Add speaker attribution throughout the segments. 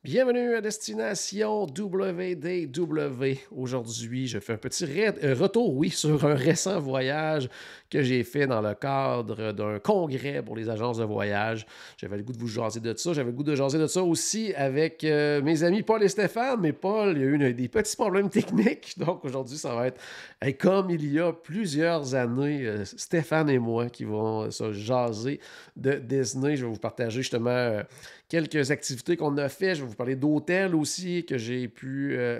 Speaker 1: Bienvenue à Destination WDW. Aujourd'hui, je fais un petit retour, oui, sur un récent voyage que j'ai fait dans le cadre d'un congrès pour les agences de voyage. J'avais le goût de vous jaser de ça. J'avais le goût de jaser de ça aussi avec mes amis Paul et Stéphane. Mais Paul, il y a eu des petits problèmes techniques. Donc aujourd'hui, ça va être comme il y a plusieurs années, Stéphane et moi qui vont se jaser de Disney. Je vais vous partager justement quelques activités qu'on a fait. Je vais vous parler d'hôtels aussi que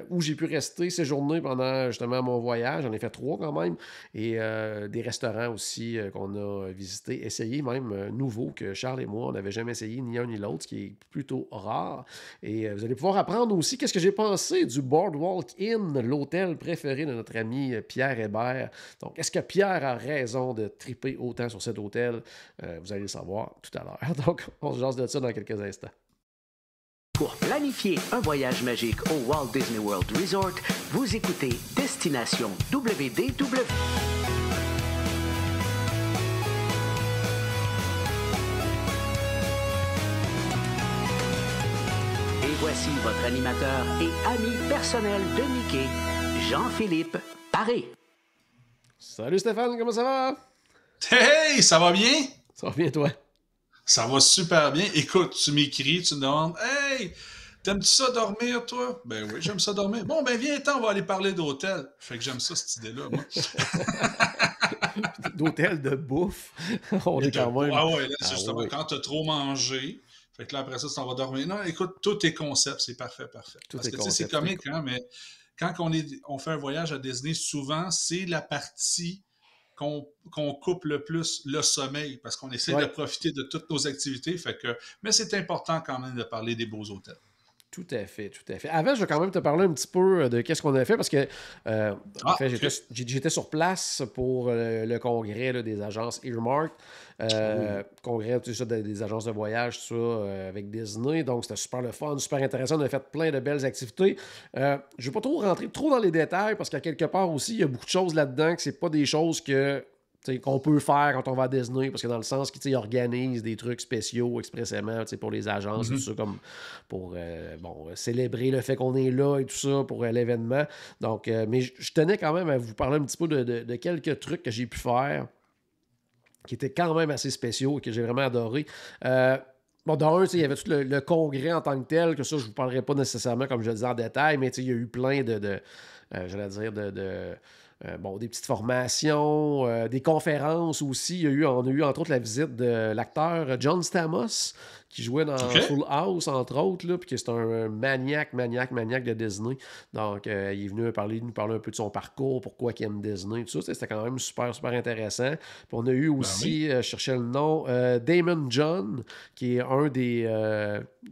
Speaker 1: où j'ai pu rester séjourner pendant justement mon voyage. J'en ai fait 3 quand même. Et des restaurants aussi qu'on a visités, essayés même nouveaux que Charles et moi, on n'avait jamais essayé ni un ni l'autre, ce qui est plutôt rare. Et vous allez pouvoir apprendre aussi qu'est-ce que j'ai pensé du Boardwalk Inn, l'hôtel préféré de notre ami Pierre Hébert. Donc, est-ce que Pierre a raison de triper autant sur cet hôtel? Vous allez le savoir tout à l'heure. Donc, on se jase de ça dans quelques instants.
Speaker 2: Pour planifier un voyage magique au Walt Disney World Resort, vous écoutez Destination WDW. Et voici votre animateur et ami personnel de Mickey, Jean-Philippe Paré.
Speaker 1: Salut Stéphane, comment ça va?
Speaker 3: Hey, ça va bien?
Speaker 1: Ça va bien, toi?
Speaker 3: Ça va super bien. Écoute, tu m'écris, tu me demandes, hey, t'aimes-tu ça dormir, toi? Ben oui, j'aime ça dormir. Bon, ben viens-t'en, on va aller parler d'hôtel. Fait que j'aime ça, cette idée-là, moi.
Speaker 1: D'hôtel de bouffe. On est quand même...
Speaker 3: Ah ouais, là, c'est justement
Speaker 1: oui.
Speaker 3: quand t'as trop mangé. Fait que là, après ça, tu t'en vas dormir. Non, écoute, tous tes concepts, c'est parfait, parfait. Parce que, tu sais, c'est comique, hein, mais quand on fait un voyage à Disney, souvent, c'est la partie qu'on coupe le plus le sommeil parce qu'on essaie de profiter de toutes nos activités. Mais c'est important quand même de parler des beaux hôtels.
Speaker 1: Tout à fait, tout à fait. Avant, je vais quand même te parler un petit peu de qu'est-ce qu'on a fait parce que en fait, j'étais sur place pour le congrès là, des agences Earmark. Congrès des agences de voyage, tout ça, avec Disney. Donc, c'était super le fun, super intéressant. On a fait plein de belles activités. Je ne vais pas trop rentrer trop dans les détails parce qu'à quelque part aussi, il y a beaucoup de choses là-dedans que c'est pas des choses qu'on peut faire quand on va à Disney, parce que dans le sens qu'ils organisent des trucs spéciaux expressément pour les agences et tout ça, comme pour célébrer le fait qu'on est là et tout ça pour l'événement. Donc, mais je tenais quand même à vous parler un petit peu de quelques trucs que j'ai pu faire qui étaient quand même assez spéciaux et que j'ai vraiment adoré. Bon, d'un, il y avait tout le congrès en tant que tel, que ça, je ne vous parlerai pas nécessairement comme je le disais en détail, mais il y a eu plein j'allais dire, des petites formations, des conférences aussi. On a eu entre autres la visite de l'acteur John Stamos, qui jouait dans Full House, entre autres, puis que c'est un maniaque de Disney. Donc, il est venu nous parler un peu de son parcours, pourquoi il aime Disney, tout ça. C'était quand même super, super intéressant. Puis on a eu aussi, je cherchais le nom, Damon John, qui est un des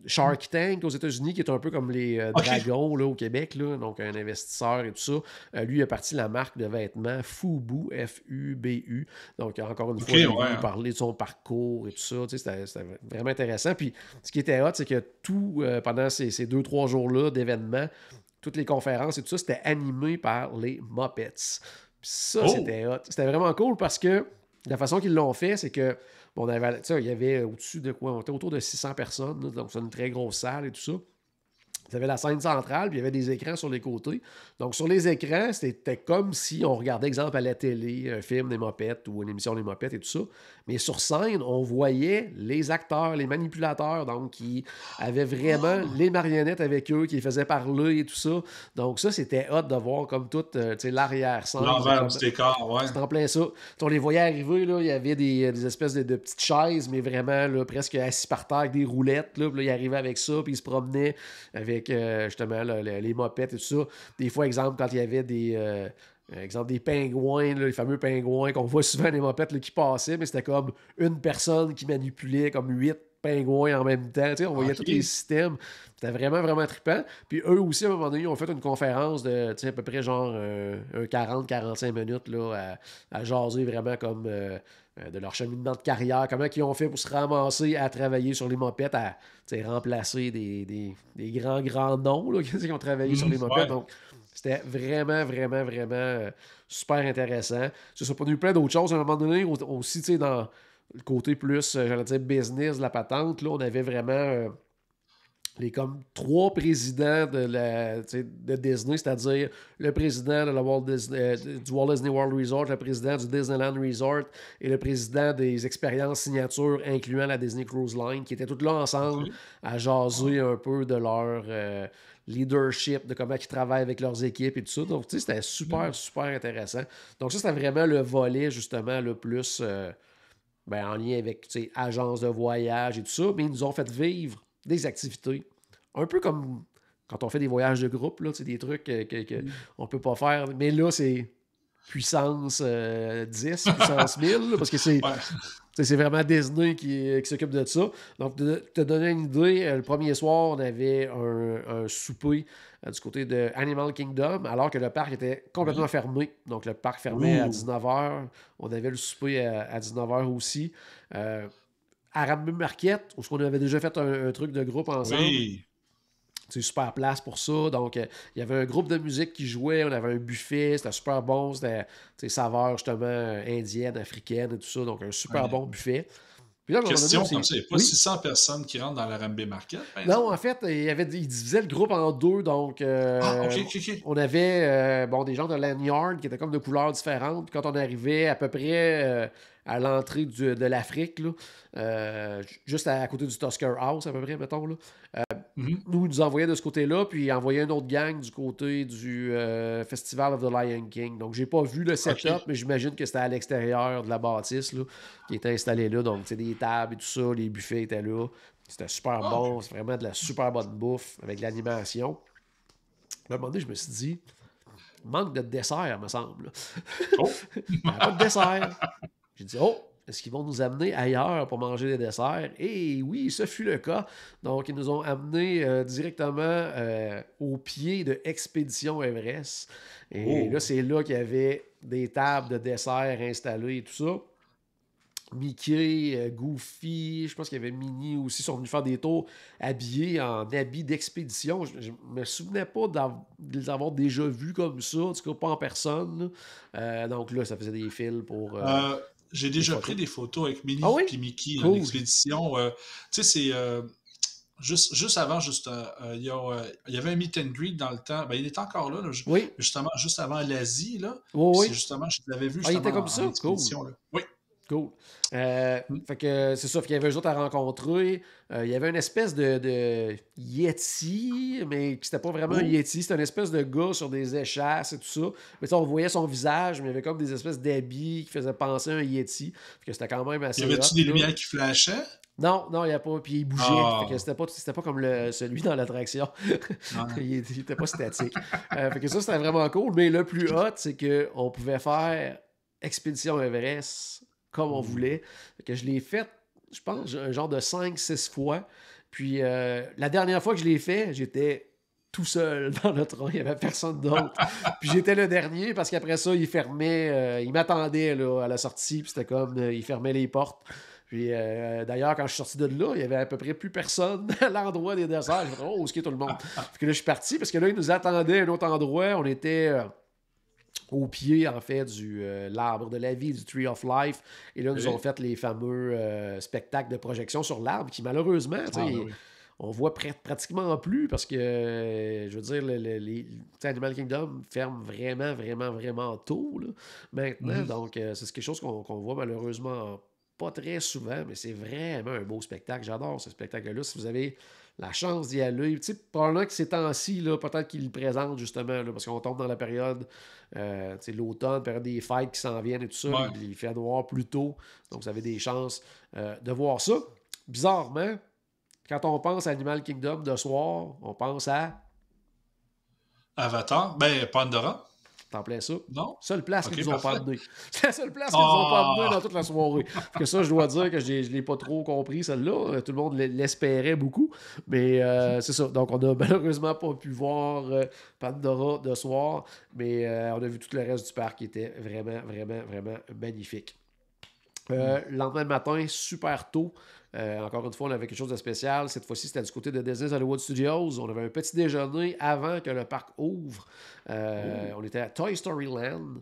Speaker 1: Shark Tank aux États-Unis, qui est un peu comme les Dragons là, au Québec, là, donc un investisseur et tout ça. Lui, il a parti la marque de vêtements Fubu, F-U-B-U. Donc, encore une fois, il est venu parler de son parcours et tout ça. C'était vraiment intéressant. Puis, ce qui était hot, c'est que pendant ces 2-3 jours-là d'événements, toutes les conférences et tout ça, c'était animé par les Muppets. Puis ça, c'était hot. C'était vraiment cool parce que la façon qu'ils l'ont fait, c'est que il y avait au-dessus de quoi? On était autour de 600 personnes, là, donc c'est une très grosse salle et tout ça. Il y avait la scène centrale, puis il y avait des écrans sur les côtés. Donc, sur les écrans, c'était comme si on regardait, exemple, à la télé, un film des Mopettes ou une émission des Mopettes et tout ça. Mais sur scène, on voyait les acteurs, les manipulateurs, donc, qui avaient vraiment les marionnettes avec eux, qui les faisaient parler et tout ça. Donc, ça, c'était hot de voir comme tout, l'arrière-scène.
Speaker 3: L'envers du décor, ouais.
Speaker 1: C'était en plein ça. On les voyait arriver, là, il y avait des espèces de petites chaises, mais vraiment là, presque assis par terre avec des roulettes. Là, puis là, ils arrivaient avec ça, puis ils se promenaient avec justement là, les mopettes et tout ça. Des fois, exemple, quand il y avait des pingouins, là, les fameux pingouins qu'on voit souvent les mopettes là, qui passaient, mais c'était comme une personne qui manipulait comme 8 pingouins en même temps. On voyait tous les systèmes. C'était vraiment, vraiment trippant. Puis eux aussi, à un moment donné, ils ont fait une conférence de à peu près genre 40-45 minutes là, à jaser vraiment comme de leur cheminement de carrière, comment ils ont fait pour se ramasser à travailler sur les mopettes, à remplacer des grands noms là, qui ont travaillé sur les mopettes. Donc, c'était vraiment, vraiment, vraiment super intéressant. Ça n'a pas eu plein d'autres choses. À un moment donné, aussi, dans le côté plus, j'allais dire, business de la patente, là, on avait vraiment les comme 3 présidents de Disney, c'est-à-dire le président de du Walt Disney World Resort, le président du Disneyland Resort et le président des expériences signatures, incluant la Disney Cruise Line, qui étaient tous là ensemble à jaser un peu de leur leadership, de comment ils travaillent avec leurs équipes et tout ça. Donc, tu sais, c'était super, super intéressant. Donc, ça, c'était vraiment le volet, justement, le plus en lien avec, tu sais, agence de voyage et tout ça. Mais ils nous ont fait vivre des activités. Un peu comme quand on fait des voyages de groupe, là, des trucs qu'on peut pas faire. Mais là, c'est puissance 10, puissance 1000, là, parce que c'est vraiment Disney qui s'occupe de ça. Donc, de te donner une idée, le premier soir, on avait un souper du côté de Animal Kingdom, alors que le parc était complètement fermé. Donc, le parc fermait à 19h. On avait le souper à 19h aussi. À Rambe Market, où on avait déjà fait un truc de groupe ensemble.
Speaker 3: Oui.
Speaker 1: C'est super place pour ça. Donc, il y avait un groupe de musique qui jouait. On avait un buffet. C'était super bon. C'était saveurs, justement, indiennes, africaines et tout ça. Donc, un super bon buffet.
Speaker 3: Puis là, question comme ça, il n'y a pas 600 personnes qui rentrent dans la Rambe Market, par exemple?
Speaker 1: Non, en fait, il divisait le groupe en 2. Donc, on avait des gens de Lanyard qui étaient comme de couleurs différentes. Puis quand on arrivait à peu près à l'entrée de l'Afrique, là, juste à côté du Tusker House, à peu près, mettons, là, nous, ils nous envoyaient de ce côté-là, puis ils envoyaient une autre gang du côté du Festival of the Lion King. Donc, j'ai pas vu le setup, mais j'imagine que c'était à l'extérieur de la bâtisse là, qui était installée là. Donc, des tables et tout ça, les buffets étaient là. C'était super bon. C'est vraiment de la super bonne bouffe avec l'animation. À un moment donné, je me suis dit, manque de dessert, me semble. Il n'y a pas de dessert. J'ai dit, est-ce qu'ils vont nous amener ailleurs pour manger des desserts? Et oui, ce fut le cas. Donc, ils nous ont amenés directement au pied de Expédition Everest. Et là, c'est là qu'il y avait des tables de desserts installées et tout ça. Mickey, Goofy, je pense qu'il y avait Minnie aussi, sont venus faire des tours habillés en habits d'expédition. Je me souvenais pas de les avoir déjà vus comme ça, en tout cas pas en personne. Donc là, ça faisait des fils pour...
Speaker 3: j'ai déjà pris des photos avec Minnie et Mickey en expédition. Tu sais, c'est... Juste avant, il y avait un meet and greet dans le temps. Ben, il est encore là, justement, juste avant l'Asie. Là. C'est justement, je l'avais vu justement
Speaker 1: il était comme ça?
Speaker 3: expédition. Là. Oui.
Speaker 1: Cool. Fait que c'est ça, qu'il y avait eux autres à rencontrer. Il y avait une espèce de Yeti, mais qui c'était pas vraiment un Yeti, c'était une espèce de gars sur des échasses et tout ça. Mais on voyait son visage, mais il y avait comme des espèces d'habits qui faisaient penser à un Yeti. Fait que c'était quand même assez.
Speaker 3: Y avait-tu des lumières qui flashaient?
Speaker 1: Non, il n'y a pas. Puis il bougeait. Fait que c'était pas comme celui dans l'attraction. il était pas statique. Fait que ça, c'était vraiment cool. Mais le plus hot, c'est qu'on pouvait faire Expédition Everest comme on voulait. Fait que je l'ai fait, je pense, un genre de 5-6 fois. Puis la dernière fois que je l'ai fait, j'étais tout seul dans le train. Il n'y avait personne d'autre. Puis j'étais le dernier parce qu'après ça, il fermait, il m'attendait là, à la sortie. Puis c'était comme, il fermait les portes. Puis d'ailleurs, quand je suis sorti de là, il y avait à peu près plus personne à l'endroit des desserts. Je me dit, où est-ce qu'il y a tout le monde? Puis que là, je suis parti parce que là, il nous attendait à un autre endroit. On était... au pied, en fait, l'arbre de la vie, du Tree of Life. Et là, nous ont fait les fameux spectacles de projection sur l'arbre qui, malheureusement, on voit pratiquement plus parce que, je veux dire, Animal Kingdom ferme vraiment, vraiment, vraiment tôt là, maintenant. Donc, c'est quelque chose qu'on voit malheureusement pas très souvent, mais c'est vraiment un beau spectacle. J'adore ce spectacle-là. Si vous avez la chance d'y aller, tu sais, probablement que ces temps-ci, là, peut-être qu'ils le présentent justement, là, parce qu'on tombe dans la période, l'automne, période des fêtes qui s'en viennent et tout ça. Il fait noir plus tôt, donc vous avez des chances de voir ça. Bizarrement, quand on pense à Animal Kingdom de soir, on pense à...
Speaker 3: Avatar? Ben, Pandora.
Speaker 1: T'en plein ça?
Speaker 3: Non?
Speaker 1: Seule place qu'ils nous ont pas amené. C'est la seule place qu'ils nous ont pas amené dans toute la soirée. Parce que ça, je dois dire que je l'ai pas trop compris, celle-là. Tout le monde l'espérait beaucoup. Mais c'est ça. Donc, on a malheureusement pas pu voir Pandora de soir. Mais on a vu tout le reste du parc qui était vraiment, vraiment, vraiment magnifique. Le lendemain matin, super tôt. Encore une fois, on avait quelque chose de spécial. Cette fois-ci, c'était du côté de Disney's Hollywood Studios. On avait un petit déjeuner avant que le parc ouvre. On était à Toy Story Land.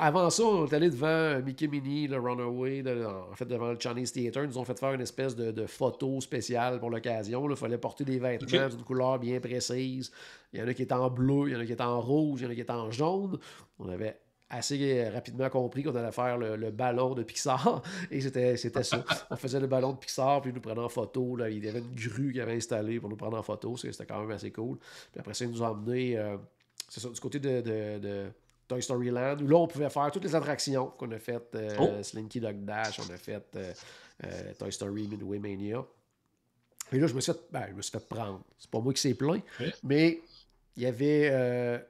Speaker 1: Avant ça, on est allé devant Mickey Minnie, le Runaway, en fait, devant le Chinese Theater. Ils nous ont fait faire une espèce de photo spéciale pour l'occasion. Il fallait porter des vêtements d'une couleur bien précise. Il y en a qui étaient en bleu, il y en a qui étaient en rouge, il y en a qui étaient en jaune. On avait assez rapidement compris qu'on allait faire le ballon de Pixar. Et c'était ça. On faisait le ballon de Pixar, puis ils nous prenaient en photo. Là. Il y avait une grue qu'ils avaient installée pour nous prendre en photo. C'était quand même assez cool. Puis après ça, ils nous ont emmenés c'est ça, du côté de Toy Story Land, où là, on pouvait faire toutes les attractions qu'on a faites. Slinky Dog Dash, on a fait Toy Story Midway Mania. Et là, je me suis fait prendre. C'est pas moi qui s'est plaint, mais il y avait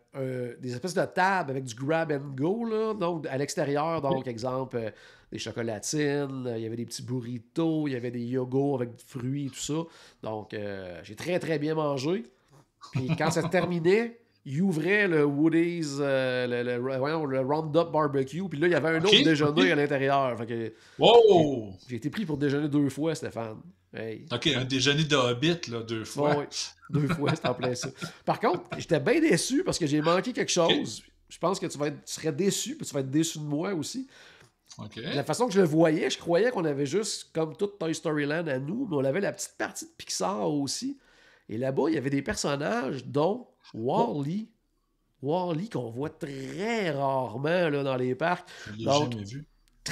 Speaker 1: des espèces de tables avec du grab and go, là, donc à l'extérieur, donc exemple des chocolatines, il y avait des petits burritos, il y avait des yogourts avec des fruits et tout ça. Donc j'ai très très bien mangé. Puis quand ça se terminait, il ouvrait le Woody's, le Roundup Barbecue, puis là il y avait un autre déjeuner à l'intérieur. Fait que, j'ai été pris pour déjeuner 2 fois, Stéphane. Hey.
Speaker 3: OK, un déjeuner de Hobbit, là, 2 fois.
Speaker 1: Oui, 2 fois, c'est en plein ça. Par contre, j'étais bien déçu parce que j'ai manqué quelque chose. Je pense que tu serais déçu, puis tu vas être déçu de moi aussi. La façon que je le voyais, je croyais qu'on avait juste, comme toute Toy Story Land à nous, mais on avait la petite partie de Pixar aussi. Et là-bas, il y avait des personnages, dont Wall-E. Wall-E, qu'on voit très rarement là, dans les parcs.
Speaker 3: Je l'ai jamais vu.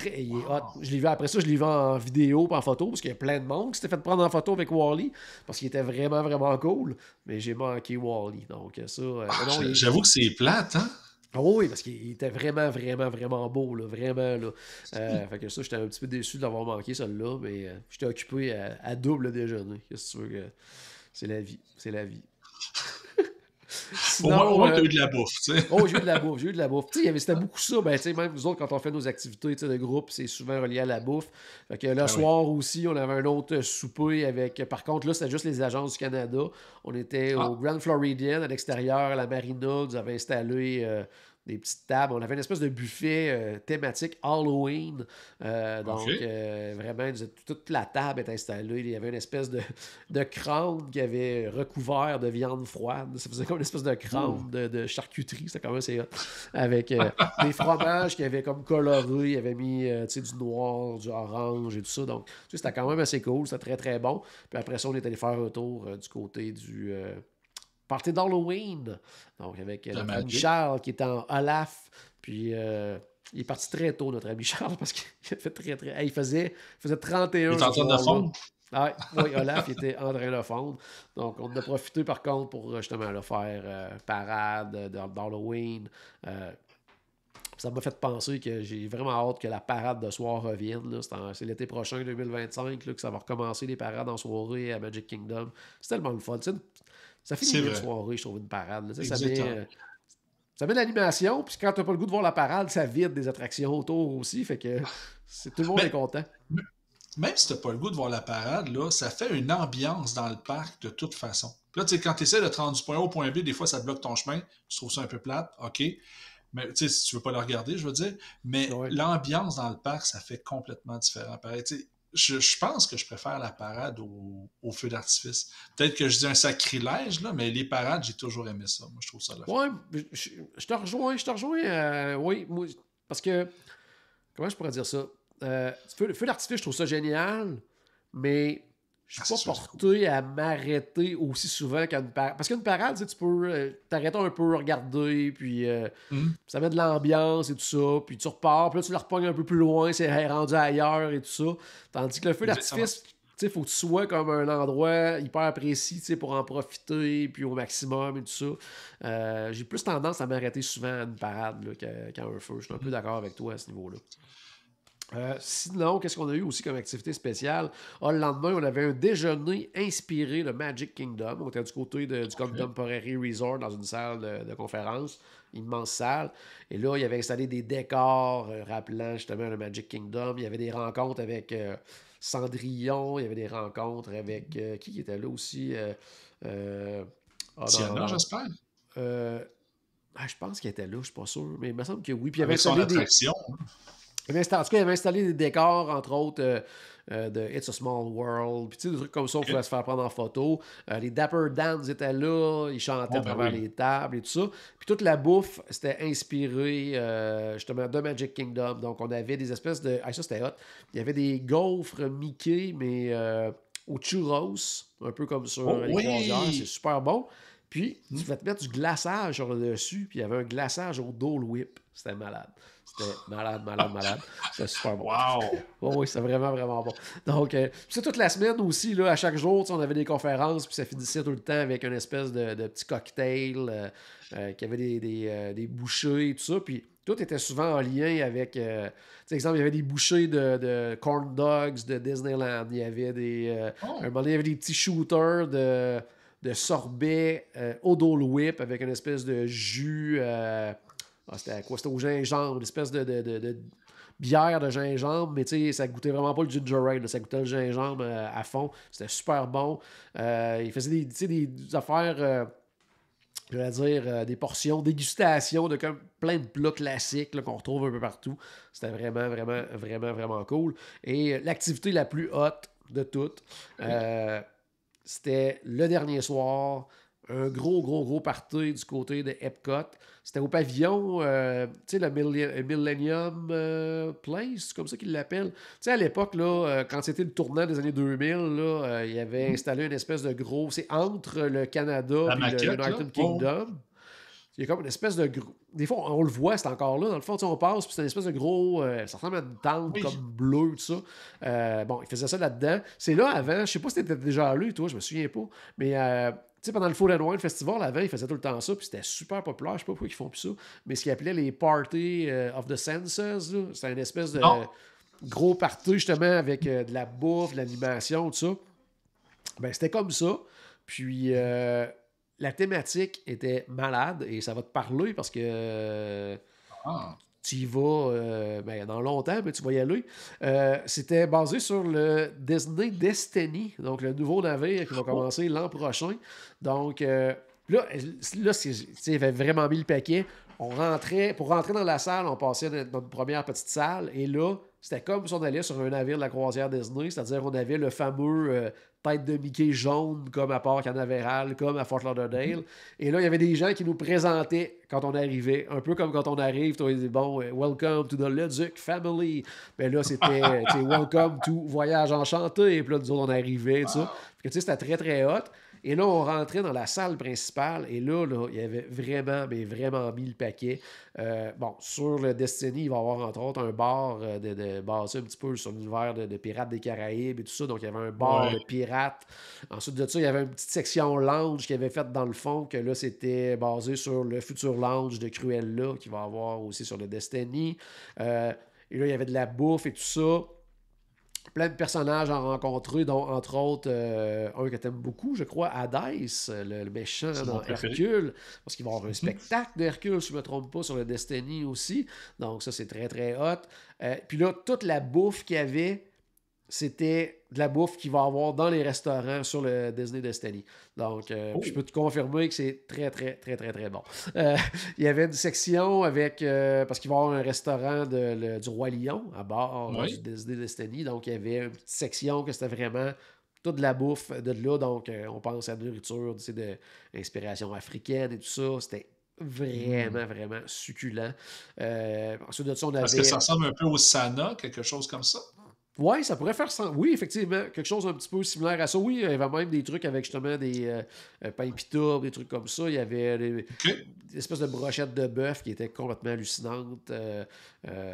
Speaker 1: Il est hot. Je l'ai vu après ça, je l'ai vu en vidéo et en photo, parce qu'il y a plein de monde qui s'était fait prendre en photo avec Wall-E, parce qu'il était vraiment, vraiment cool. Mais j'ai manqué Wall-E. Donc ça.
Speaker 3: J'avoue que c'est plate, hein?
Speaker 1: Oui, parce qu'il était vraiment, vraiment, vraiment beau, là, vraiment. Là. Fait que ça, j'étais un petit peu déçu de l'avoir manqué, celle-là, mais j'étais occupé à double déjeuner. Qu'est-ce que tu veux que. C'est la vie. C'est la vie.
Speaker 3: Sinon, au moins, tu as eu de la bouffe, tu sais.
Speaker 1: Oh, j'ai eu de la bouffe. Tu sais, c'était beaucoup ça. Ben, tu sais, même nous autres, quand on fait nos activités de groupe, c'est souvent relié à la bouffe. Fait que le soir aussi, on avait un autre souper avec... Par contre, là, c'était juste les agences du Canada. On était au Grand Floridian, à l'extérieur, à la marina. Nous avaient installé... des petites tables. On avait une espèce de buffet thématique Halloween. Donc, vraiment, toute la table est installée. Il y avait une espèce de crâne qui avait recouvert de viande froide. Ça faisait comme une espèce de crâne de charcuterie. C'était quand même assez hot. Avec des fromages qui avaient comme coloré. Ils avaient mis du noir, du orange et tout ça. Donc, c'était quand même assez cool. C'était très, très bon. Puis après ça, on est allé faire un tour du côté du... party d'Halloween. Donc, avec notre ami Charles qui était en Olaf. Puis, il est parti très tôt, notre ami Charles, parce qu'il a fait très, très... il faisait 31.
Speaker 3: Il était en train de fondre.
Speaker 1: Oui, Olaf, il était en train de fondre. Donc, on en a profité, par contre, pour justement là, faire parade d'Halloween. Ça m'a fait penser que j'ai vraiment hâte que la parade de soir revienne. Là. C'est l'été prochain, 2025, là, que ça va recommencer les parades en soirée à Magic Kingdom. C'est tellement le fun. Ça fait une soirée, je trouve, une parade. Ça met de l'animation, puis quand t'as pas le goût de voir la parade, ça vide des attractions autour aussi, fait que tout le monde est content.
Speaker 3: Même si t'as pas le goût de voir la parade, là, ça fait une ambiance dans le parc de toute façon. Puis là, tu sais, quand tu essaies de te rendre du point A au point B, des fois, ça te bloque ton chemin. Tu trouves ça un peu plate, OK. Mais tu sais, si tu veux pas le regarder, je veux dire. Mais l'ambiance dans le parc, ça fait complètement différent. Pareil, tu sais, je pense que je préfère la parade au feu d'artifice. Peut-être que je dis un sacrilège, là, mais les parades, j'ai toujours aimé ça. Moi, je trouve ça
Speaker 1: Ouais, je te rejoins. Oui, moi, parce que, comment je pourrais dire ça? Feu d'artifice, je trouve ça génial, mais je suis pas porté à m'arrêter aussi souvent qu'à une parade. Parce qu'une parade, tu peux t'arrêter un peu, regarder, puis ça met de l'ambiance et tout ça, puis tu repars, puis là, tu le repognes un peu plus loin, c'est rendu ailleurs et tout ça. Tandis que le feu d'artifice, il faut que tu sois comme un endroit hyper précis pour en profiter, puis au maximum et tout ça. J'ai plus tendance à m'arrêter souvent à une parade là, qu'à un feu. Je suis un peu d'accord avec toi à ce niveau-là. Sinon, qu'est-ce qu'on a eu aussi comme activité spéciale? Le lendemain, on avait un déjeuner inspiré de Magic Kingdom. On était du côté du Contemporary Resort dans une salle de conférence, immense salle. Et là, il y avait installé des décors rappelant justement le Magic Kingdom. Il y avait des rencontres avec Cendrillon. Il y avait des rencontres avec... qui était là aussi?
Speaker 3: Tiana, j'espère.
Speaker 1: Je pense qu'il était là, je suis pas sûr. Mais il me semble que oui. Puis il y avait
Speaker 3: avec son attraction.
Speaker 1: En tout cas, il avait installé des décors, entre autres, de It's a Small World. Puis, tu sais, des trucs comme ça, on pouvait se faire prendre en photo. Les Dapper Dans étaient là, ils chantaient à travers les tables et tout ça. Puis, toute la bouffe, c'était inspiré, justement, de Magic Kingdom. Donc, on avait des espèces de... Ah, ça, c'était hot. Il y avait des gaufres Mickey, mais au churros, un peu comme sur les croisières. C'est super bon. Puis, tu vas te mettre du glaçage sur le dessus, puis il y avait un glaçage au Dole Whip. C'était malade. C'était malade. C'était super bon.
Speaker 3: Wow!
Speaker 1: Oui, c'était vraiment, vraiment bon. Donc, c'est toute la semaine aussi, là, à chaque jour, on avait des conférences, puis ça finissait tout le temps avec une espèce de petit cocktail qui avait des bouchées et tout ça. Puis, tout était souvent en lien avec... exemple, il y avait des bouchées de corn dogs de Disneyland. Il y avait un moment donné, il y avait des petits shooters de sorbet au Dole Whip avec une espèce de jus... c'était quoi? C'était au gingembre, une espèce de bière de gingembre, mais tu sais, ça goûtait vraiment pas le ginger ale, ça goûtait le gingembre à fond. C'était super bon. Il faisait des affaires, je vais dire, des portions, dégustation de comme plein de plats classiques là, qu'on retrouve un peu partout. C'était vraiment, vraiment, vraiment, vraiment cool. Et l'activité la plus haute de toutes, c'était le dernier soir, un gros party du côté de Epcot. C'était au pavillon, tu sais, le Millennium Place, c'est comme ça qu'ils l'appellent. Tu sais, à l'époque, là, quand c'était le tournant des années 2000, là, il avait installé une espèce de gros... C'est entre le Canada et le United Kingdom. Il y a comme une espèce de gros... Des fois, on le voit, c'est encore là. Dans le fond, on passe, puis c'est une espèce de gros... ça ressemble à une tente comme bleue, tout ça. Bon, il faisait ça là-dedans. C'est là, avant, je sais pas si t'étais déjà allé, toi, je me souviens pas, mais... tu sais, pendant le Food and Wine Festival, avant, ils faisaient tout le temps ça, puis c'était super populaire. Je sais pas pourquoi ils font plus ça, mais ce qu'ils appelaient les Party of the Senses, c'était une espèce de gros party, justement, avec de la bouffe, de l'animation, tout ça. Ben, c'était comme ça. Puis, la thématique était malade, et ça va te parler parce que tu y vas dans longtemps, mais tu vas y aller. C'était basé sur le Disney Destiny, donc le nouveau navire qui va commencer l'an prochain. Donc, là il avait vraiment mis le paquet. Pour rentrer dans la salle, on passait dans notre première petite salle, et là, c'était comme si on allait sur un navire de la croisière Disney, c'est-à-dire qu'on avait le fameux tête de Mickey jaune, comme à Port Canaveral, comme à Fort Lauderdale. Et là, il y avait des gens qui nous présentaient quand on arrivait, un peu comme quand on arrive, tu dis, bon, welcome to the Leduc family. Mais là, c'était, welcome to Voyage Enchanté. Et puis là, nous autres, on arrivait, tout ça. Tu sais, c'était très, très hot. Et là, on rentrait dans la salle principale, et là, il y avait vraiment, mais vraiment mis le paquet. Bon, sur le Destiny, il va y avoir entre autres un bar basé un petit peu sur l'univers de Pirates des Caraïbes et tout ça. Donc, il y avait un bar de pirates. Ensuite de ça, il y avait une petite section lounge qui avait faite dans le fond, que là, c'était basé sur le futur lounge de Cruella, qui va avoir aussi sur le Destiny. Et là, il y avait de la bouffe et tout ça. Plein de personnages à rencontrer, dont entre autres un que t'aimes beaucoup, je crois, Hadès, le méchant dans Hercule, parce qu'il va y avoir un spectacle d'Hercule, si je ne me trompe pas, sur le Destiny aussi. Donc ça, c'est très, très hot. Puis là, toute la bouffe qu'il y avait, c'était de la bouffe qu'il va y avoir dans les restaurants sur le Disney Destiny. Donc, je peux te confirmer que c'est très, très, très, très, très bon. Il y avait une section avec... parce qu'il va y avoir un restaurant du Roi Lion à bord du Disney Destiny. Donc, il y avait une petite section que c'était vraiment toute la bouffe de là. Donc, on pense à la nourriture d'inspiration africaine et tout ça. C'était vraiment, vraiment succulent. Ensuite de ça, on avait...
Speaker 3: Est-ce que ça ressemble un peu au Sana, quelque chose comme ça?
Speaker 1: Oui, ça pourrait faire ça. Oui, effectivement, quelque chose un petit peu similaire à ça. Oui, il y avait même des trucs avec justement des pains pita, des trucs comme ça. Il y avait des espèces de brochettes de bœuf qui étaient complètement hallucinantes.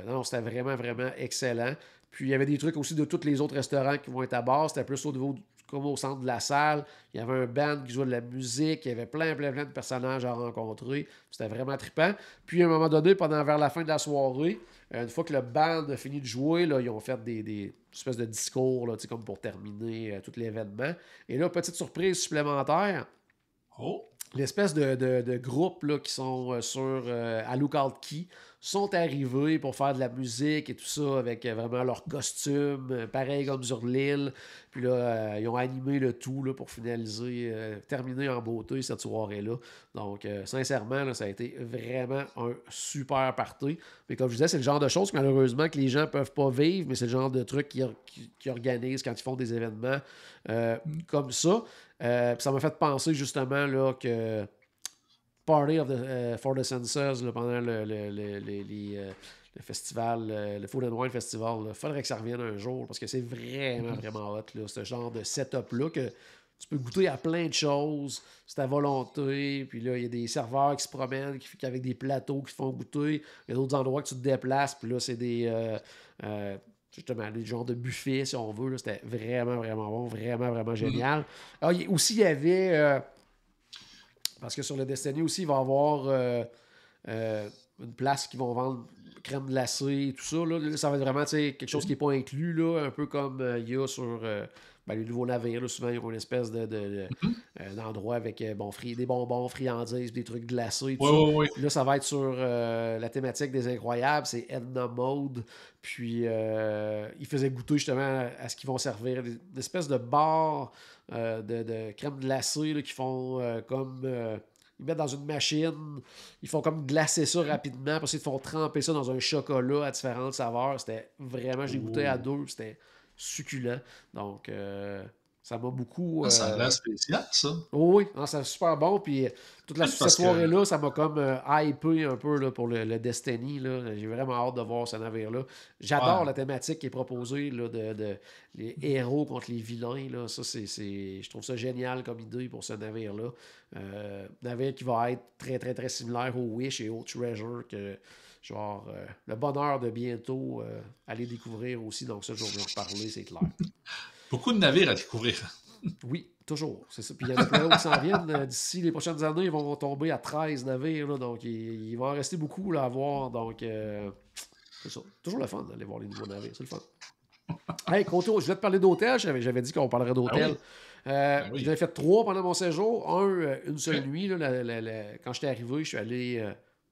Speaker 1: Non, c'était vraiment, vraiment excellent. Puis il y avait des trucs aussi de tous les autres restaurants qui vont être à base. C'était plus au niveau, comme au centre de la salle. Il y avait un band qui jouait de la musique. Il y avait plein de personnages à rencontrer. C'était vraiment trippant. Puis à un moment donné, vers la fin de la soirée, une fois que le band a fini de jouer, là, ils ont fait des espèces de discours là, comme pour terminer tout l'événement. Et là, petite surprise supplémentaire. L'espèce de groupe là, qui sont à Lookout Key sont arrivés pour faire de la musique et tout ça avec vraiment leurs costumes, pareil comme sur l'île. Puis là, ils ont animé le tout là, pour finaliser, terminer en beauté cette soirée-là. Donc, sincèrement, là, ça a été vraiment un super party. Mais comme je disais, c'est le genre de choses malheureusement que les gens ne peuvent pas vivre, mais c'est le genre de trucs qu'ils organisent quand ils font des événements comme ça. Puis ça m'a fait penser justement là, que Party for the Senses là, pendant le festival, le Food and Wine Festival, il faudrait que ça revienne un jour parce que c'est vraiment, vraiment hot, là, ce genre de setup-là que tu peux goûter à plein de choses, c'est à volonté, puis là, il y a des serveurs qui se promènent avec des plateaux qui font goûter, il y a d'autres endroits que tu te déplaces, puis là, c'est justement, des genres de buffets, si on veut, là, c'était vraiment, vraiment bon, vraiment, vraiment génial. Alors, aussi, il y avait... parce que sur le Destiny aussi, il va y avoir une place qui vont vendre crème glacée et tout ça. Là, ça va être vraiment quelque chose qui n'est pas inclus, là, un peu comme il y a sur les nouveaux navires. Là, souvent, ils ont une espèce d'endroit avec des bonbons, friandises, des trucs glacés. Tout ça.
Speaker 3: Ouais.
Speaker 1: Puis là, ça va être sur la thématique des incroyables. C'est Edna Mode. Puis, ils faisaient goûter justement à ce qu'ils vont servir. Des espèces de bars de crème glacée là, qui font comme... ils mettent dans une machine, ils font comme glacer ça rapidement, après ils font tremper ça dans un chocolat à différentes saveurs. C'était vraiment, j'ai goûté à deux, c'était succulent. Donc, ça m'a beaucoup...
Speaker 3: Ça a l'air spécial, ça.
Speaker 1: Oui, c'est super bon. Puis toute cette soirée-là, ça m'a comme hypé un peu là, pour le Destiny. Là. J'ai vraiment hâte de voir ce navire-là. J'adore la thématique qui est proposée là, de les héros contre les vilains. Là. Ça, je trouve ça génial comme idée pour ce navire-là. Navire qui va être très, très, très similaire au Wish et au Treasure que genre le bonheur de bientôt aller découvrir aussi. Donc ça, je vais en reparler, c'est clair.
Speaker 3: Beaucoup de navires à découvrir.
Speaker 1: Oui, toujours. C'est ça. Puis il y en a plein d'autres qui s'en viennent. D'ici les prochaines années, ils vont tomber à 13 navires. Là, donc, il va en rester beaucoup là, à voir. Donc, c'est ça. Toujours le fun d'aller voir les nouveaux navires. C'est le fun. Hey, Coto, je voulais te parler d'hôtel. J'avais dit qu'on parlerait d'hôtel.
Speaker 3: Oui.
Speaker 1: J'en ai fait 3 pendant mon séjour. Une seule nuit. Là, quand j'étais arrivé, je suis allé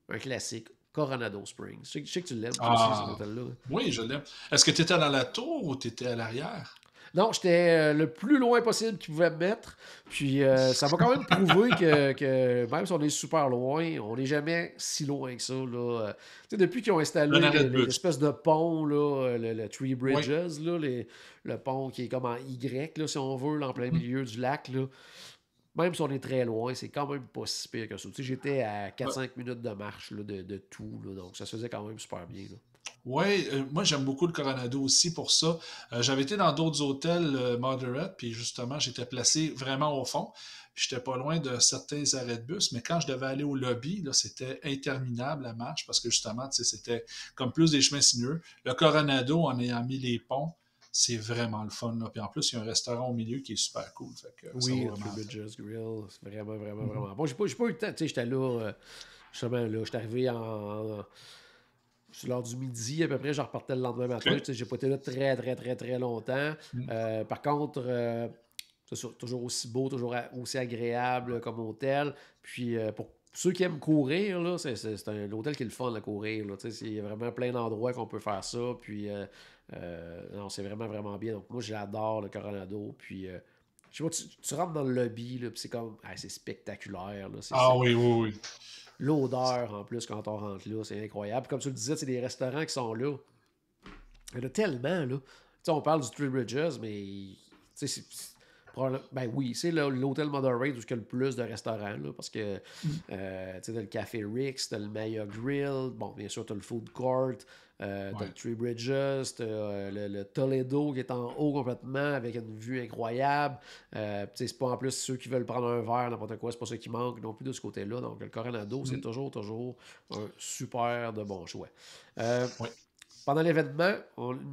Speaker 1: un classique. Coronado Springs. Je sais que tu l'aimes aussi, cet hôtel-là.
Speaker 3: Oui, je l'aime. Est-ce que tu étais dans la tour ou tu étais à l'arrière?
Speaker 1: Non, j'étais le plus loin possible qu'ils pouvaient me mettre. Puis ça m'a quand même prouvé que même si on est super loin, on n'est jamais si loin que ça. Là. Depuis qu'ils ont installé l'espèce de pont, là, le Three Bridges, là, le pont qui est comme en Y, là, si on veut, là, en plein milieu du lac, là, même si on est très loin, c'est quand même pas si pire que ça. J'étais à 4-5 minutes de marche là, de tout. Là, donc ça se faisait quand même super bien. Là.
Speaker 3: Oui, moi j'aime beaucoup le Coronado aussi pour ça. J'avais été dans d'autres hôtels moderate, puis justement, j'étais placé vraiment au fond. J'étais pas loin de certains arrêts de bus, mais quand je devais aller au lobby, là, c'était interminable la marche parce que justement, c'était comme plus des chemins sinueux. Le Coronado, en ayant mis les ponts, c'est vraiment le fun. Là. Puis en plus, il y a un restaurant au milieu qui est super cool. Fait que,
Speaker 1: oui, le Three Bridges Grill, c'est vraiment, vraiment, vraiment bon. J'ai pas eu le temps, j'étais là, justement, là, j'étais arrivé sur l'heure du midi, à peu près, je repartais le lendemain matin. Okay. J'ai pas été là très, très, très, très longtemps. Par contre, c'est toujours aussi beau, toujours aussi agréable comme hôtel. Puis, pour ceux qui aiment courir, là, c'est un hôtel qui est le fun à courir. Il y a vraiment plein d'endroits qu'on peut faire ça. Puis, non, c'est vraiment, vraiment bien. Donc, moi, j'adore le Coronado. Puis, je sais pas, tu rentres dans le lobby, là, puis c'est comme, c'est spectaculaire. Là,
Speaker 3: oui.
Speaker 1: L'odeur, en plus, quand on rentre là, c'est incroyable. Comme tu le disais, c'est des restaurants qui sont là. Il y en a tellement, là. T'sais, on parle du Three Bridges, mais ben oui, c'est l'hôtel Moderate où il y a le plus de restaurants, là, parce que t'as le Café Rick's, t'as le Maya Grill, bon, bien sûr, t'as le Food Court, t'as le Three Bridges, t'as le Toledo qui est en haut complètement avec une vue incroyable. C'est pas en plus ceux qui veulent prendre un verre, n'importe quoi, c'est pas ça qui manque non plus de ce côté-là. Donc le Coronado, c'est toujours un super de bon choix. Pendant l'événement,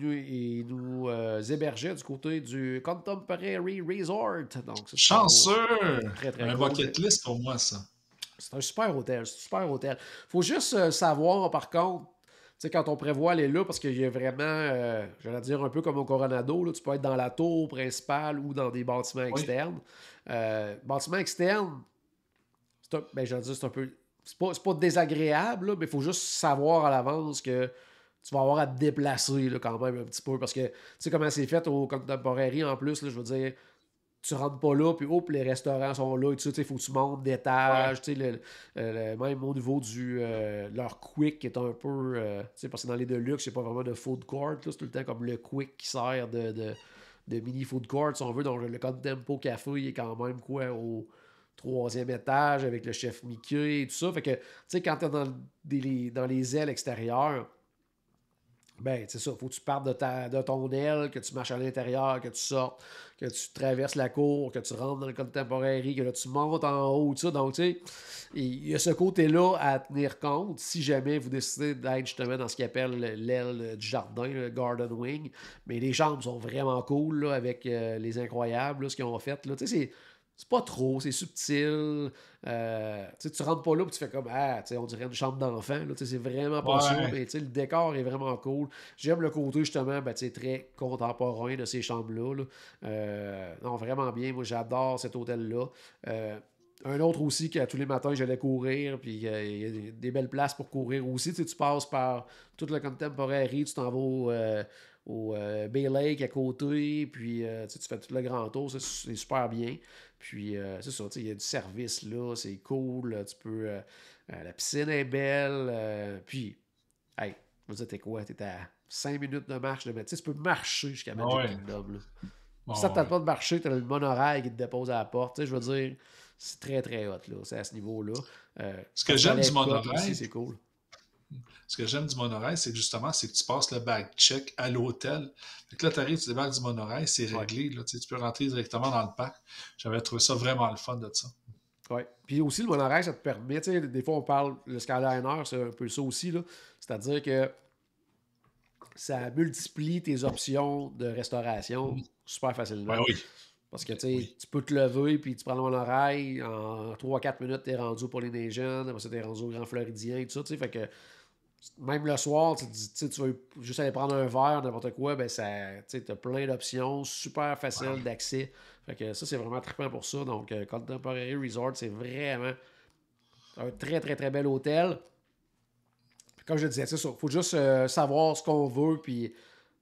Speaker 1: il nous hébergeait du côté du Contemporary Resort. Donc,
Speaker 3: chanceux!
Speaker 1: Très, très
Speaker 3: un
Speaker 1: cool.
Speaker 3: bucket list pour moi, ça.
Speaker 1: C'est un super hôtel. Faut juste savoir, par contre, quand on prévoit aller là, parce qu'il y a vraiment, j'allais dire un peu comme au Coronado, là, tu peux être dans la tour principale ou dans des bâtiments externes. Bâtiments externes, c'est un peu... c'est pas désagréable, là, mais il faut juste savoir à l'avance que tu vas avoir à te déplacer là, quand même un petit peu. Parce que tu sais comment c'est fait au Contemporary en plus, là, je veux dire, tu rentres pas là, puis hop, les restaurants sont là, et tout ça, il faut que tu montes d'étage, tu sais, même au niveau du leur quick qui est un peu, tu sais, parce que dans les Deluxe, c'est pas vraiment de food court, là, c'est tout le temps comme le quick qui sert de mini food court, si on veut, donc le Contempo Café, il est quand même quoi, au 3e étage, avec le chef Mickey et tout ça, fait que, tu sais, quand t'es dans les ailes extérieures, ben, c'est ça, faut que tu partes de ton aile, que tu marches à l'intérieur, que tu sortes, que tu traverses la cour, que tu rentres dans le Contemporary, que là, tu montes en haut, tout ça. Donc, tu sais, il y a ce côté-là à tenir compte si jamais vous décidez d'être justement dans ce qu'ils appelle l'aile du jardin, le Garden Wing. Mais les chambres sont vraiment cool, là, avec les incroyables, là, ce qu'ils ont fait. Là. Tu sais, c'est pas trop, c'est subtil. Tu rentres pas là et tu fais comme on dirait une chambre d'enfant. C'est vraiment pas ça, mais le décor est vraiment cool. J'aime le côté justement très contemporain de ces chambres-là. Là. Non, vraiment bien. Moi, j'adore cet hôtel-là. Un autre aussi qu'à tous les matins, j'allais courir, puis il y a des belles places pour courir aussi. Tu passes par tout le Contemporary, tu t'en vas au Bay Lake à côté, puis tu fais tout le grand tour, c'est super bien. Puis c'est ça, il y a du service là, c'est cool, tu peux. La piscine est belle, puis, hey, je veux dire, t'es quoi? T'es à 5 minutes de marche, mais tu peux marcher jusqu'à Magic Kingdom. Là. Si ça ne tente pas de marcher, t'as le monorail qui te dépose à la porte, je veux dire, c'est très très hot, là, c'est à ce niveau-là.
Speaker 3: Ce que j'aime du monorail,
Speaker 1: aussi, c'est cool.
Speaker 3: Ce que j'aime du monorail, c'est que justement, c'est que tu passes le bag check à l'hôtel. Fait que là, tu arrives, tu débarques du monorail, c'est réglé. Là, tu peux rentrer directement dans le parc. J'avais trouvé ça vraiment le fun de ça.
Speaker 1: Oui. Puis aussi, le monorail, ça te permet, tu sais, des fois, on parle, le Skyliner, c'est un peu ça aussi, là. C'est-à-dire que ça multiplie tes options de restauration super facilement.
Speaker 3: Oui.
Speaker 1: Parce que tu peux te lever, puis tu prends le monorail, en 3-4 minutes, tu es rendu au Polynesian, après ça, tu es rendu au Grand Floridien, et tout ça, tu sais, fait que même le soir, tu veux juste aller prendre un verre, n'importe quoi, ben ça, tu as plein d'options, super facile d'accès. Fait que ça, c'est vraiment trippant pour ça. Donc, Contemporary Resort, c'est vraiment un très, très, très bel hôtel. Puis, comme je disais, il faut juste savoir ce qu'on veut, puis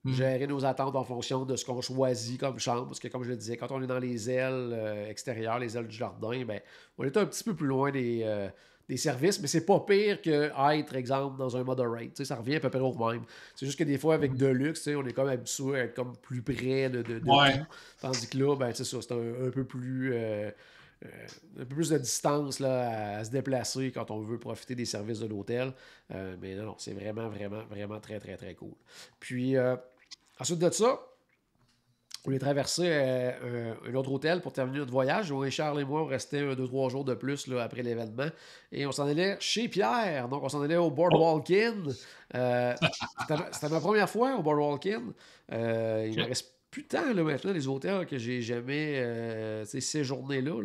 Speaker 1: gérer nos attentes en fonction de ce qu'on choisit comme chambre. Parce que, comme je le disais, quand on est dans les ailes extérieures, les ailes du jardin, ben, on est un petit peu plus loin des services, mais c'est pas pire qu'être, exemple, dans un moderate. Ça revient à peu près au même. C'est juste que des fois, avec Deluxe, on est comme habitué à être comme plus près de tout. Tandis que là, ben, c'est ça, c'est un peu plus... un peu plus de distance là, à se déplacer quand on veut profiter des services de l'hôtel. Mais non, c'est vraiment, vraiment, vraiment très, très, très cool. Puis, ensuite de ça, on est traversé un autre hôtel pour terminer notre voyage. Charles et moi, on restait 2-3 jours de plus là, après l'événement. Et on s'en allait chez Pierre. Donc, on s'en allait au Boardwalk Inn. C'était ma première fois au Boardwalk Inn. Il me reste plus de temps là, maintenant, les hôtels que j'ai jamais séjourné là.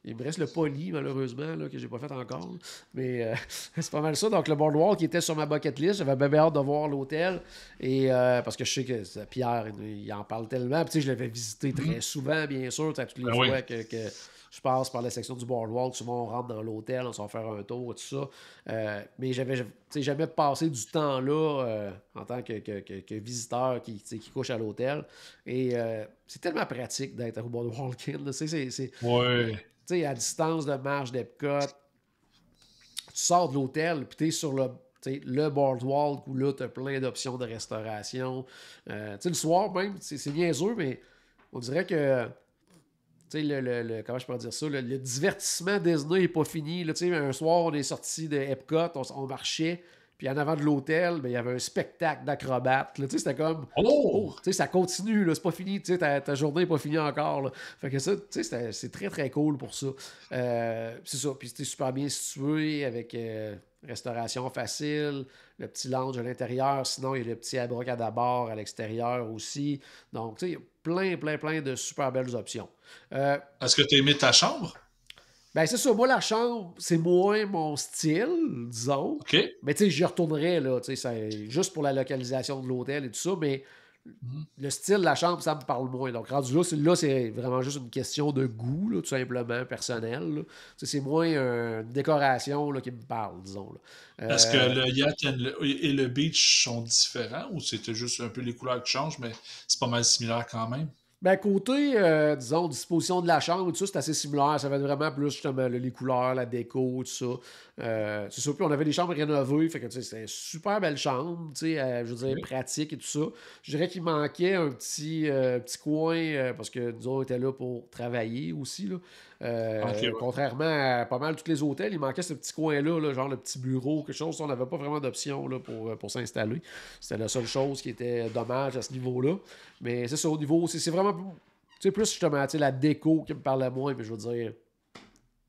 Speaker 1: Il me reste le Poly, malheureusement, là, que j'ai pas fait encore. Mais c'est pas mal ça. Donc, le Boardwalk qui était sur ma bucket list. J'avais bien hâte de voir l'hôtel. Et parce que je sais que Pierre, il en parle tellement. Puis, je l'avais visité très souvent, bien sûr. Toutes les fois que je passe par la section du Boardwalk, souvent on rentre dans l'hôtel, on s'en va faire un tour et tout ça. Mais j'avais jamais passé du temps là en tant que visiteur qui couche à l'hôtel. Et c'est tellement pratique d'être au Boardwalk Inn. À distance de marche d'Epcot, tu sors de l'hôtel, puis tu es sur le boardwalk où là, tu as plein d'options de restauration. Le soir même, c'est niaiseux, mais on dirait que comment je peux dire ça, le divertissement Disney n'est pas fini. Là, un soir, on est sorti de Epcot, on marchait, puis en avant de l'hôtel, ben, il y avait un spectacle d'acrobates. C'était comme, ça continue, là, c'est pas fini, ta journée n'est pas finie encore. Là. Fait que ça, c'est très, très cool pour ça. C'est ça, puis c'était super bien situé, avec restauration facile, le petit lounge à l'intérieur, sinon il y a le petit abracadabra à l'extérieur aussi. Donc, il y a plein de super belles options.
Speaker 3: Est-ce que tu as aimé ta chambre?
Speaker 1: Ben, c'est ça. Moi, la chambre, c'est moins mon style, disons.
Speaker 3: OK.
Speaker 1: Mais, j'y retournerais, là, juste pour la localisation de l'hôtel et tout ça. Mais le style de la chambre, ça me parle moins. Donc, rendu là, c'est vraiment juste une question de goût, là, tout simplement, personnel. Là. C'est moins une décoration là, qui me parle, disons. Là.
Speaker 3: Est-ce que le yacht et le beach sont différents ou c'était juste un peu les couleurs qui changent, mais c'est pas mal similaire quand même?
Speaker 1: Ben, côté, disons, disposition de la chambre, tout ça, c'est assez similaire. Ça va être vraiment plus, justement, les couleurs, la déco, tout ça. C'est ça. Puis on avait des chambres rénovées. Fait que, c'était une super belle chambre, je veux dire, pratique et tout ça. Je dirais qu'il manquait un petit coin, parce que nous on était là pour travailler aussi, là. Contrairement à pas mal tous les hôtels, il manquait ce petit coin-là, là, genre le petit bureau, quelque chose. On n'avait pas vraiment d'option là, pour s'installer. C'était la seule chose qui était dommage à ce niveau-là. Mais c'est ça, au niveau, c'est vraiment plus justement la déco qui me parlait moins, mais je veux dire,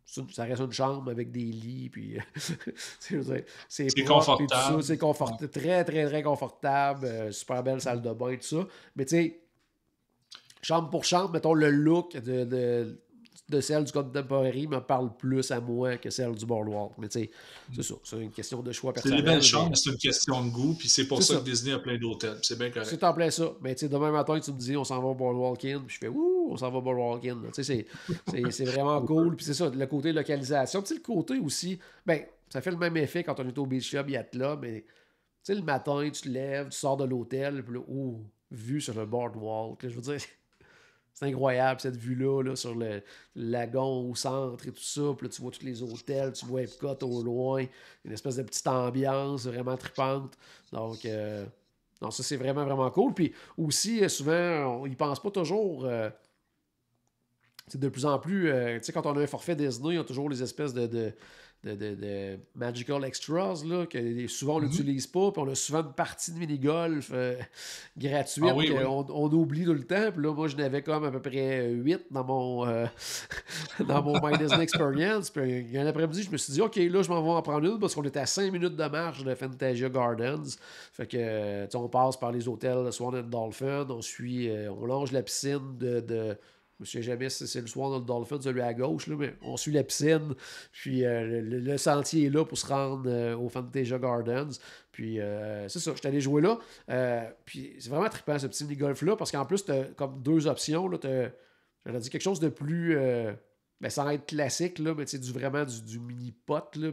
Speaker 1: ça reste une chambre avec des lits, puis c'est
Speaker 3: confortable.
Speaker 1: C'est confortable, très, très, très confortable, super belle salle de bain, tout ça. Mais tu sais, chambre pour chambre, mettons, le look de celle du Contemporary me parle plus à moi que celle du Boardwalk. Mais tu sais, c'est ça. C'est une question de choix personnel.
Speaker 3: C'est des belles chambres, c'est une question de goût, puis c'est pour ça que Disney a plein d'hôtels. C'est bien correct.
Speaker 1: C'est en plein ça. Mais tu sais, demain matin, tu me dis, on s'en va au Boardwalk Inn, puis je fais, ouh, on s'en va au Boardwalk Inn. Tu sais, c'est vraiment cool. Puis c'est ça, le côté localisation. Tu sais, le côté aussi, ben, ça fait le même effet quand on est au Beach Club Yacht Club, mais tu sais, le matin, tu te lèves, tu sors de l'hôtel, puis là, ouh, vue sur le Boardwalk. Là, je veux dire. C'est incroyable, cette vue-là, là, sur le lagon au centre et tout ça. Puis là, tu vois tous les hôtels, tu vois Epcot au loin. Une espèce de petite ambiance vraiment trippante. Donc, non, ça, c'est vraiment, vraiment cool. Puis aussi, souvent, ils pensent pas toujours... c'est de plus en plus... tu sais, quand on a un forfait Disney, il y a toujours les espèces de Magical Extras, là, que souvent on n'utilise pas, puis on a souvent une partie de mini-golf gratuite qu'on oublie tout le temps. Puis là, moi, je n'avais comme à peu près 8 dans mon dans mon My Disney Experience. Puis un après-midi, je me suis dit, OK, là, je m'en vais en prendre une parce qu'on était à 5 minutes de marche de Fantasia Gardens. Fait que, on passe par les hôtels Swan and Dolphin, on longe la piscine de je ne sais jamais si c'est le Swan ou le Dolphin, celui à gauche, là, mais on suit la piscine, puis le sentier est là pour se rendre au Fantasia Gardens. Puis c'est ça, je suis allé jouer là. Puis c'est vraiment trippant ce petit mini-golf-là, parce qu'en plus, tu as comme deux options. J'aurais dit quelque chose de plus. Sans être classique, là, mais vraiment du mini-pot, là,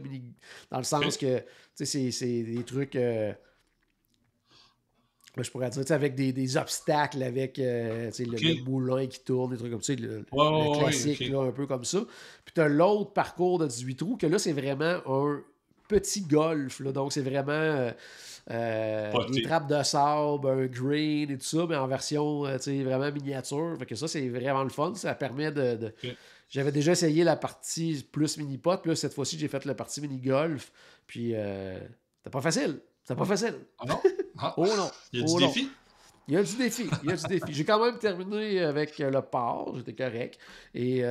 Speaker 1: dans le sens que c'est des trucs. Je pourrais dire avec des obstacles, avec le moulin qui tourne, des trucs comme ça, le classique, là, un peu comme ça. Puis tu as l'autre parcours de 18 trous, que là, c'est vraiment un petit golf. Là, donc, c'est vraiment des trappes de sable, un green et tout ça, mais en version vraiment miniature. Fait que ça, c'est vraiment le fun. Ça permet de... J'avais déjà essayé la partie plus mini-pot, puis là, cette fois-ci, j'ai fait la partie mini-golf. Puis, c'était pas facile. C'était pas facile.
Speaker 3: Ah non? Ah.
Speaker 1: Oh non.
Speaker 3: Il y a du défi?
Speaker 1: Il y a du défi. J'ai quand même terminé avec le par. J'étais correct. Et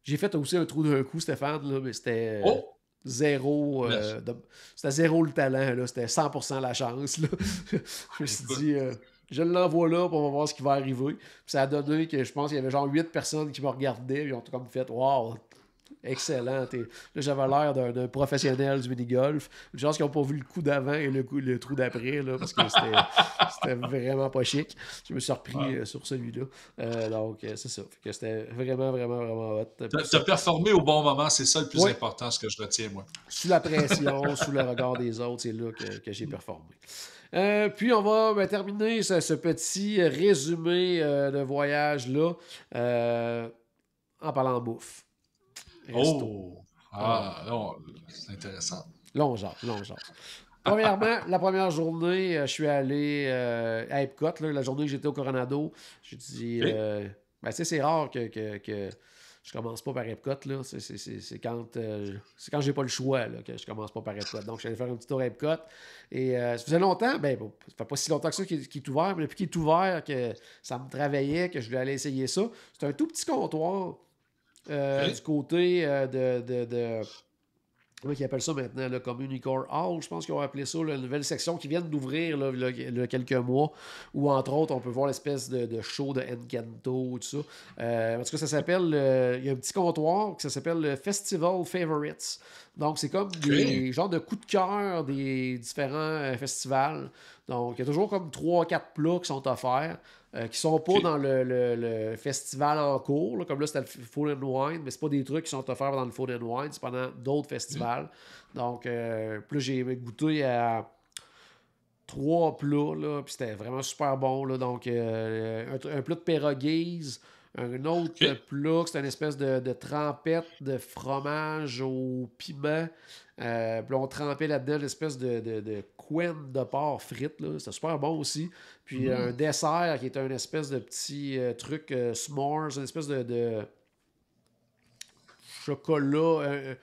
Speaker 1: j'ai fait aussi un trou d'un coup, Stéphane, là, mais c'était zéro. C'était zéro le talent. Là. C'était 100% la chance. Là. Je me suis dit, je l'envoie là, pour on va voir ce qui va arriver. Puis ça a donné que je pense qu'il y avait genre 8 personnes qui me regardaient. Ils ont tout comme fait, waouh! Excellent. Là, j'avais l'air d'un professionnel du mini-golf. Une chance qu'ils n'ont pas vu le coup d'avant et le trou d'après, là, parce que c'était vraiment pas chic. Je me suis repris sur celui-là. Donc, c'est ça. Fait que c'était vraiment, vraiment, vraiment hot.
Speaker 3: Tu as performé au bon moment, c'est ça le plus important, ce que je retiens, moi.
Speaker 1: Sous la pression, sous le regard des autres, c'est là que j'ai performé. Puis on va terminer ce petit résumé de voyage-là en parlant de bouffe.
Speaker 3: Resto. Non, c'est intéressant.
Speaker 1: Long genre. Premièrement, la première journée, je suis allé à Epcot, là, la journée que j'étais au Coronado. J'ai dit, c'est rare que je commence pas par Epcot. Là. C'est quand j'ai pas le choix là, que je commence pas par Epcot. Donc, je suis allé faire un petit tour à Epcot. Et ça faisait longtemps, ça fait pas si longtemps que ça qu'il est ouvert, mais depuis qu'il est ouvert, que ça me travaillait, que je voulais aller essayer ça. C'est un tout petit comptoir. Du côté comment ils appellent ça maintenant, le Communicore Hall, je pense qu'ils ont appelé ça, la nouvelle section qui vient d'ouvrir là, il y a quelques mois, où entre autres on peut voir l'espèce de show de Encanto, tout ça. En tout cas, ça s'appelle, il y a un petit comptoir qui s'appelle le Festival Favorites. Donc, c'est comme des genres de coups de cœur des différents festivals. Donc, il y a toujours comme 3-4 plats qui sont offerts, qui sont pas dans le festival en cours. Là. Comme là, c'était le Food and Wine, mais c'est pas des trucs qui sont offerts dans le Food and Wine, c'est pendant d'autres festivals. Donc, puis là, j'ai goûté à 3 plats, là, puis c'était vraiment super bon. Là. Donc, un plat de pierogies, un autre plat, c'est une espèce de trempette de fromage au piment. Puis là, on trempait là-dedans une espèce de couenne de porc frite. Là. C'était super bon aussi. Puis un dessert qui était une espèce de petit truc s'mores, une espèce de chocolat.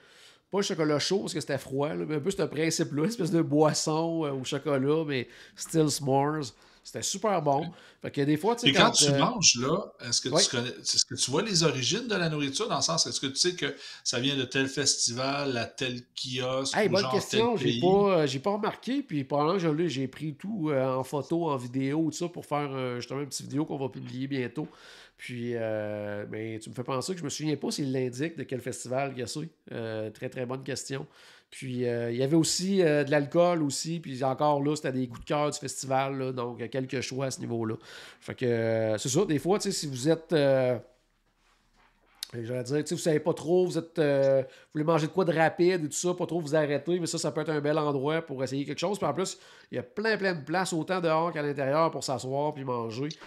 Speaker 1: Pas le chocolat chaud parce que c'était froid, là, mais un peu ce principe-là, une espèce de boisson au chocolat, mais still s'mores. C'était super bon. Fait que des fois, tu sais.
Speaker 3: Et quand tu manges, là, est-ce que tu vois les origines de la nourriture dans le sens, est-ce que tu sais que ça vient de tel festival, à tel kiosque,
Speaker 1: ou
Speaker 3: bonne
Speaker 1: genre question,
Speaker 3: tel pays?
Speaker 1: J'ai pas remarqué, puis pendant que j'ai pris tout en photo, en vidéo, tout ça, pour faire justement une petite vidéo qu'on va publier bientôt. Puis, ben, tu me fais penser que je me souviens pas s'il l'indique de quel festival il y a ça. Très, très bonne question. Puis, il y avait aussi de l'alcool aussi. Puis, encore là, c'était des coups de cœur du festival. Là, donc, quelques choix à ce niveau-là. Fait que, c'est ça. Des fois, tu sais, si vous êtes... j'allais dire, tu sais, vous savez pas trop, vous voulez manger de quoi de rapide et tout ça, pas trop vous arrêter, mais ça peut être un bel endroit pour essayer quelque chose. Puis en plus, il y a plein de places, autant dehors qu'à l'intérieur, pour s'asseoir puis manger. Puis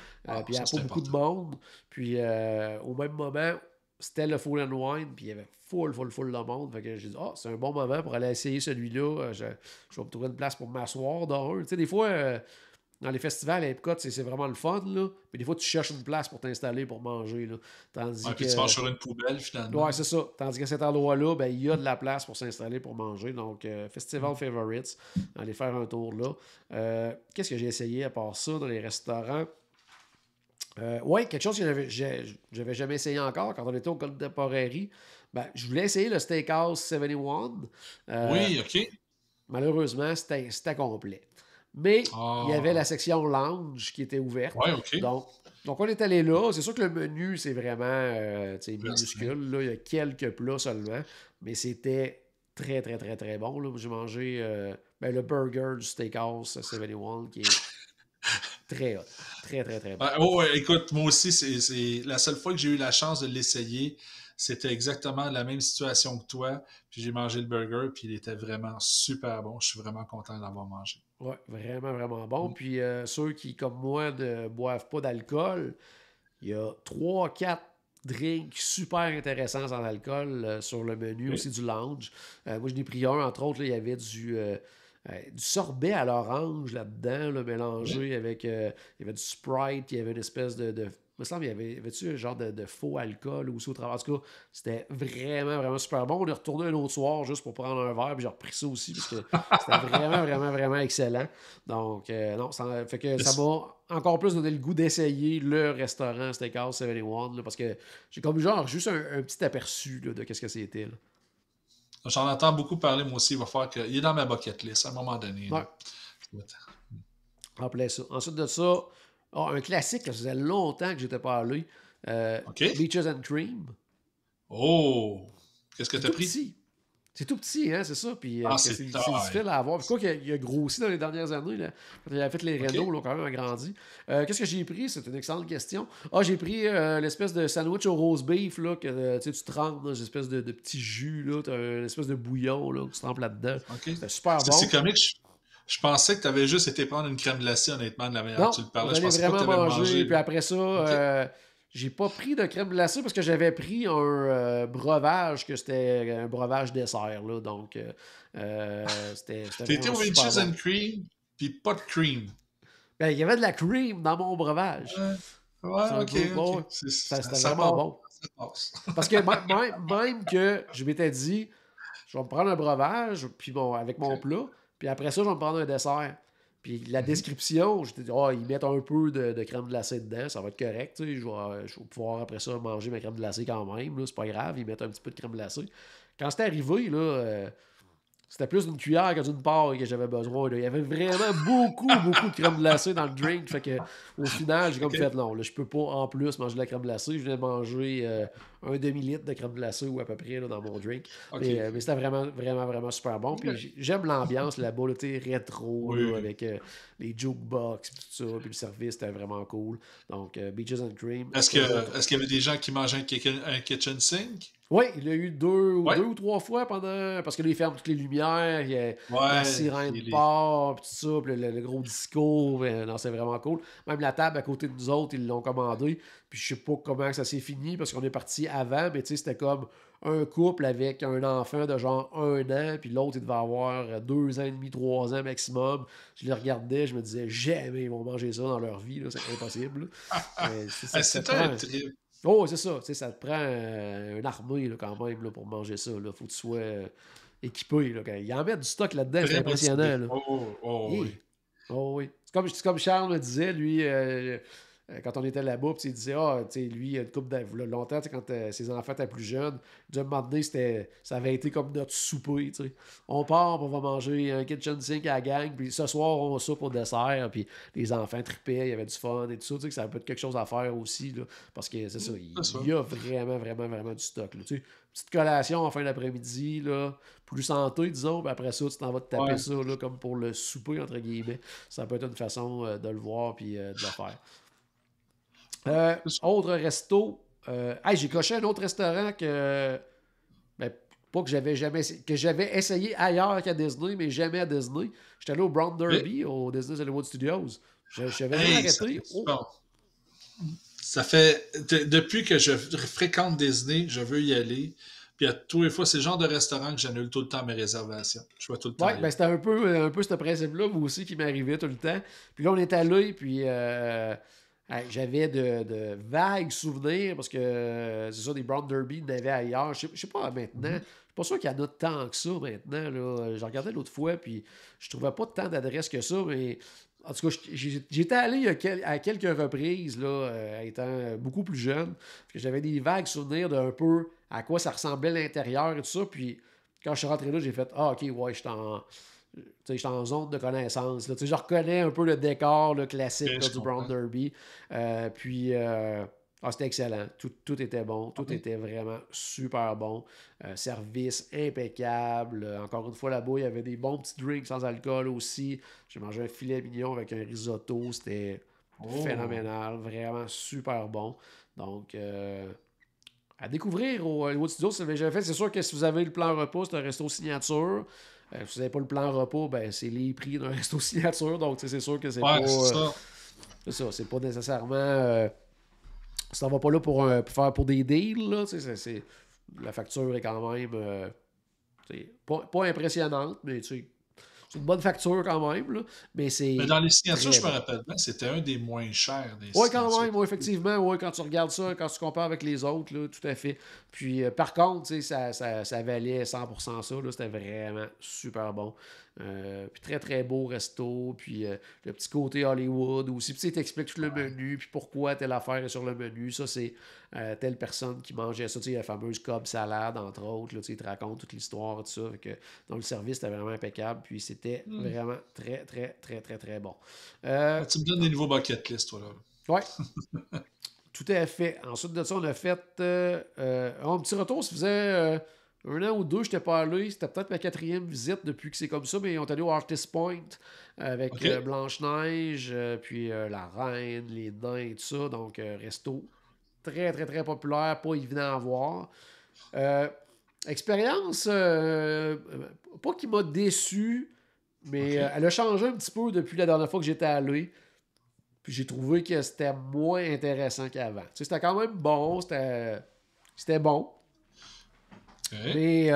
Speaker 1: il n'y a pas beaucoup de monde. Puis au même moment, c'était le Food and Wine, puis il y avait full de monde. Fait que j'ai dit, c'est un bon moment pour aller essayer celui-là. Je vais me trouver une place pour m'asseoir dans un. Tu sais, des fois... dans les festivals, à Epcot, c'est vraiment le fun, là. Mais des fois, tu cherches une place pour t'installer, pour manger, là. Tandis que...
Speaker 3: puis tu manges sur une poubelle, finalement.
Speaker 1: Ouais, c'est ça. Tandis qu'à cet endroit-là, ben, il y a de la place pour s'installer, pour manger. Donc, Festival Favorites, aller faire un tour là. Qu'est-ce que j'ai essayé à part ça dans les restaurants? Ouais, quelque chose que j'avais jamais essayé encore quand on était au Contemporary. Ben, je voulais essayer le Steakhouse 71.
Speaker 3: Oui, OK.
Speaker 1: Malheureusement, c'était complet. Mais il y avait la section lounge qui était ouverte.
Speaker 3: Ouais, OK.
Speaker 1: Donc on est allé là. C'est sûr que le menu, c'est vraiment minuscule. Là. Il y a quelques plats seulement. Mais c'était très, très, très, très bon. Là. J'ai mangé le burger du Steakhouse 71 qui est très hot. Très, très, très bon.
Speaker 3: Écoute, moi aussi, c'est la seule fois que j'ai eu la chance de l'essayer. C'était exactement la même situation que toi. Puis j'ai mangé le burger, puis il était vraiment super bon. Je suis vraiment content d'avoir mangé.
Speaker 1: Oui, vraiment, vraiment bon. Puis ceux qui, comme moi, ne boivent pas d'alcool, il y a 3-4 drinks super intéressants sans alcool sur le menu aussi du lounge. Moi, je n'ai pris un, entre autres, là, il y avait du sorbet à l'orange là-dedans, là, mélangé avec... il y avait du Sprite, il y avait une espèce de il me semble qu'il y avait-tu un genre de faux alcool aussi au travers. En tout cas, c'était vraiment, vraiment super bon. On est retourné un autre soir juste pour prendre un verre, puis j'ai repris ça aussi, parce que c'était vraiment, vraiment, vraiment excellent. Donc, non, ça fait que ça m'a encore plus donné le goût d'essayer le restaurant Steakhouse 71, là, parce que j'ai comme genre juste un petit aperçu là, de qu'est-ce que c'était. Là.
Speaker 3: J'en entends beaucoup parler, moi aussi. Il va falloir qu'il est dans ma bucket list à un moment donné.
Speaker 1: Ouais. En plein ça. Ensuite de ça, un classique, ça faisait longtemps que j'étais pas allé. Beaches and Cream.
Speaker 3: Oh! Qu'est-ce que tu as pris?
Speaker 1: Petit. C'est tout petit, hein, c'est ça. Puis
Speaker 3: c'est
Speaker 1: difficile à avoir. Puis quoi qu'il a grossi dans les dernières années. Là. Quand il a fait les rénaux, là, quand même, agrandi. Qu'est-ce que j'ai pris? C'est une excellente question. J'ai pris l'espèce de sandwich au roast beef là, que tu trempes dans une espèce de petit jus. Tu as une espèce de bouillon là, que tu trempes là-dedans. C'était super bon.
Speaker 3: C'est comique. Je pensais que tu avais juste été prendre une crème glacée, honnêtement, de la manière dont tu le parlais. Je pensais
Speaker 1: vraiment
Speaker 3: pas que tu avais mangé.
Speaker 1: Puis après ça, j'ai pas pris de crème glacée parce que j'avais pris un breuvage, que c'était un breuvage dessert. Là, donc, c'était
Speaker 3: T'étais au Beaches and Cream, puis pas de cream.
Speaker 1: Ben, il y avait de la cream dans mon breuvage.
Speaker 3: OK.
Speaker 1: C'était vraiment bon. Parce que même que je m'étais dit, je vais me prendre un breuvage puis avec mon plat, puis après ça, je vais me prendre un dessert. Puis la description, j'étais dit, ils mettent un peu de crème glacée dedans, ça va être correct. Tu sais, je vais pouvoir après ça manger ma crème glacée quand même. C'est pas grave, ils mettent un petit peu de crème glacée. Quand c'était arrivé, là, C'était plus d'une cuillère que d'une part que j'avais besoin. Là. Il y avait vraiment beaucoup de crème glacée dans le drink. Fait que, au final, j'ai comme fait non, là, je peux pas en plus manger de la crème glacée. Je venais de manger un demi-litre de crème glacée ou à peu près là, dans mon drink. Mais c'était vraiment super bon. Puis j'aime l'ambiance là-bas, là, rétro, là, avec les jukebox et tout ça. Puis le service, c'était vraiment cool. Donc, Beaches and Cream.
Speaker 3: Est-ce qu'il y avait des gens qui mangeaient un kitchen sink?
Speaker 1: Oui, il y a eu deux ou trois fois pendant. Parce que là, ils ferment toutes les lumières, il y a la sirène part, puis tout ça, puis le gros discours. Non, c'est vraiment cool. Même la table à côté de nous autres, ils l'ont commandé. Puis je sais pas comment ça s'est fini, parce qu'on est parti avant, mais tu sais, c'était comme un couple avec un enfant de genre 1 an, puis l'autre, il devait avoir 2 ans et demi, 3 ans maximum. Je les regardais, je me disais, jamais ils vont manger ça dans leur vie, là, c'est impossible.
Speaker 3: C'était un trip.
Speaker 1: Oh, c'est ça. Ça te prend une armée là, quand même là, pour manger ça. Il faut que tu sois équipé. Là. Ils en mettent du stock là-dedans, c'est impressionnant. Là.
Speaker 3: Oui.
Speaker 1: Oh, oui. C'est comme Charles me disait, lui, quand on était là-bas, il disait, lui, une couple de longtemps, quand ses enfants étaient plus jeunes, à un moment donné, ça avait été comme notre souper. T'sais. On part, on va manger un kitchen sink à la gang, puis ce soir, on soupe au dessert, puis les enfants tripaient, il y avait du fun et tout ça, que ça peut être quelque chose à faire aussi, là, parce que c'est ça, il y a vraiment du stock. Là, petite collation en fin d'après-midi, là, plus santé, disons, puis après ça, tu t'en vas te taper ça, là, comme pour le souper, entre guillemets. Ça peut être une façon de le voir, puis de le faire. Autre resto. J'ai coché un autre restaurant que. Pas que j'avais essayé ailleurs qu'à Disney, mais jamais à Disney. J'étais allé au Brown Derby, au Disney Hollywood Studios. J'avais arrêté.
Speaker 3: Ça fait. Depuis que je fréquente Disney, je veux y aller. Puis à tous les fois, c'est le genre de restaurant que j'annule tout le temps mes réservations. Je vois tout le temps.
Speaker 1: Oui, c'était un peu ce principe-là, moi aussi, qui m'arrivait tout le temps. Puis là, on est allé, puis. J'avais de vagues souvenirs parce que c'est ça, des Brown Derby, il y en avait ailleurs. Je sais pas maintenant. Je suis pas sûr qu'il y en a tant que ça maintenant. Là. J'ai regardé l'autre fois, puis je trouvais pas tant d'adresses que ça, mais en tout cas, j'étais allé à quelques reprises, là, étant beaucoup plus jeune. J'avais des vagues souvenirs d'un peu à quoi ça ressemblait l'intérieur et tout ça. Puis quand je suis rentré là, j'ai fait ah, ok, ouais, j'étais en zone de connaissance. Là. Je reconnais un peu le décor là, classique là, du Brown Derby. C'était excellent. Tout était bon. Tout était vraiment super bon. Service impeccable. Encore une fois, là-bas, il y avait des bons petits drinks sans alcool aussi. J'ai mangé un filet mignon avec un risotto. C'était phénoménal. Vraiment super bon. Donc, à découvrir au Hollywood Studios, c'est sûr que si vous avez le plan repas, c'est un resto signature. Si vous n'avez pas le plan repas, ben, c'est les prix d'un resto signature. Donc, c'est sûr que c'est pas. C'est ça. C'est pas nécessairement. Ça va pas là pour faire pour des deals. Là, la facture est quand même. Pas impressionnante, mais c'est une bonne facture quand même. Là, mais
Speaker 3: dans les signatures, je me rappelle bien, c'était un des moins chers des
Speaker 1: signatures. Oui, quand même, effectivement. Ouais, quand tu regardes ça, quand tu compares avec les autres, là, tout à fait. Puis, par contre, ça valait 100% ça. Là, c'était vraiment super bon. Puis très, très beau resto. Puis, le petit côté Hollywood aussi. Puis, tu t'expliques tout le menu. Puis, pourquoi telle affaire est sur le menu. Ça, c'est telle personne qui mangeait ça. La fameuse Cobb salade, entre autres. Là, il te raconte toute l'histoire, tout ça. Donc, le service était vraiment impeccable. Puis, c'était vraiment très, très, très, très, très bon.
Speaker 3: Tu me donnes des nouveaux bucket list, toi, là.
Speaker 1: Oui. Tout à fait. Ensuite de ça, on a fait un petit retour. Ça faisait 1 an ou 2, je n'étais pas allé. C'était peut-être ma 4e visite depuis que c'est comme ça, mais on est allé au Artist Point avec Blanche-Neige, puis la Reine, les nains et tout ça. Donc, resto très, très, très populaire, pas évident à voir. Expérience, pas qui m'a déçu, mais elle a changé un petit peu depuis la dernière fois que j'étais allé. Puis j'ai trouvé que c'était moins intéressant qu'avant. C'était quand même bon, c'était bon. Mais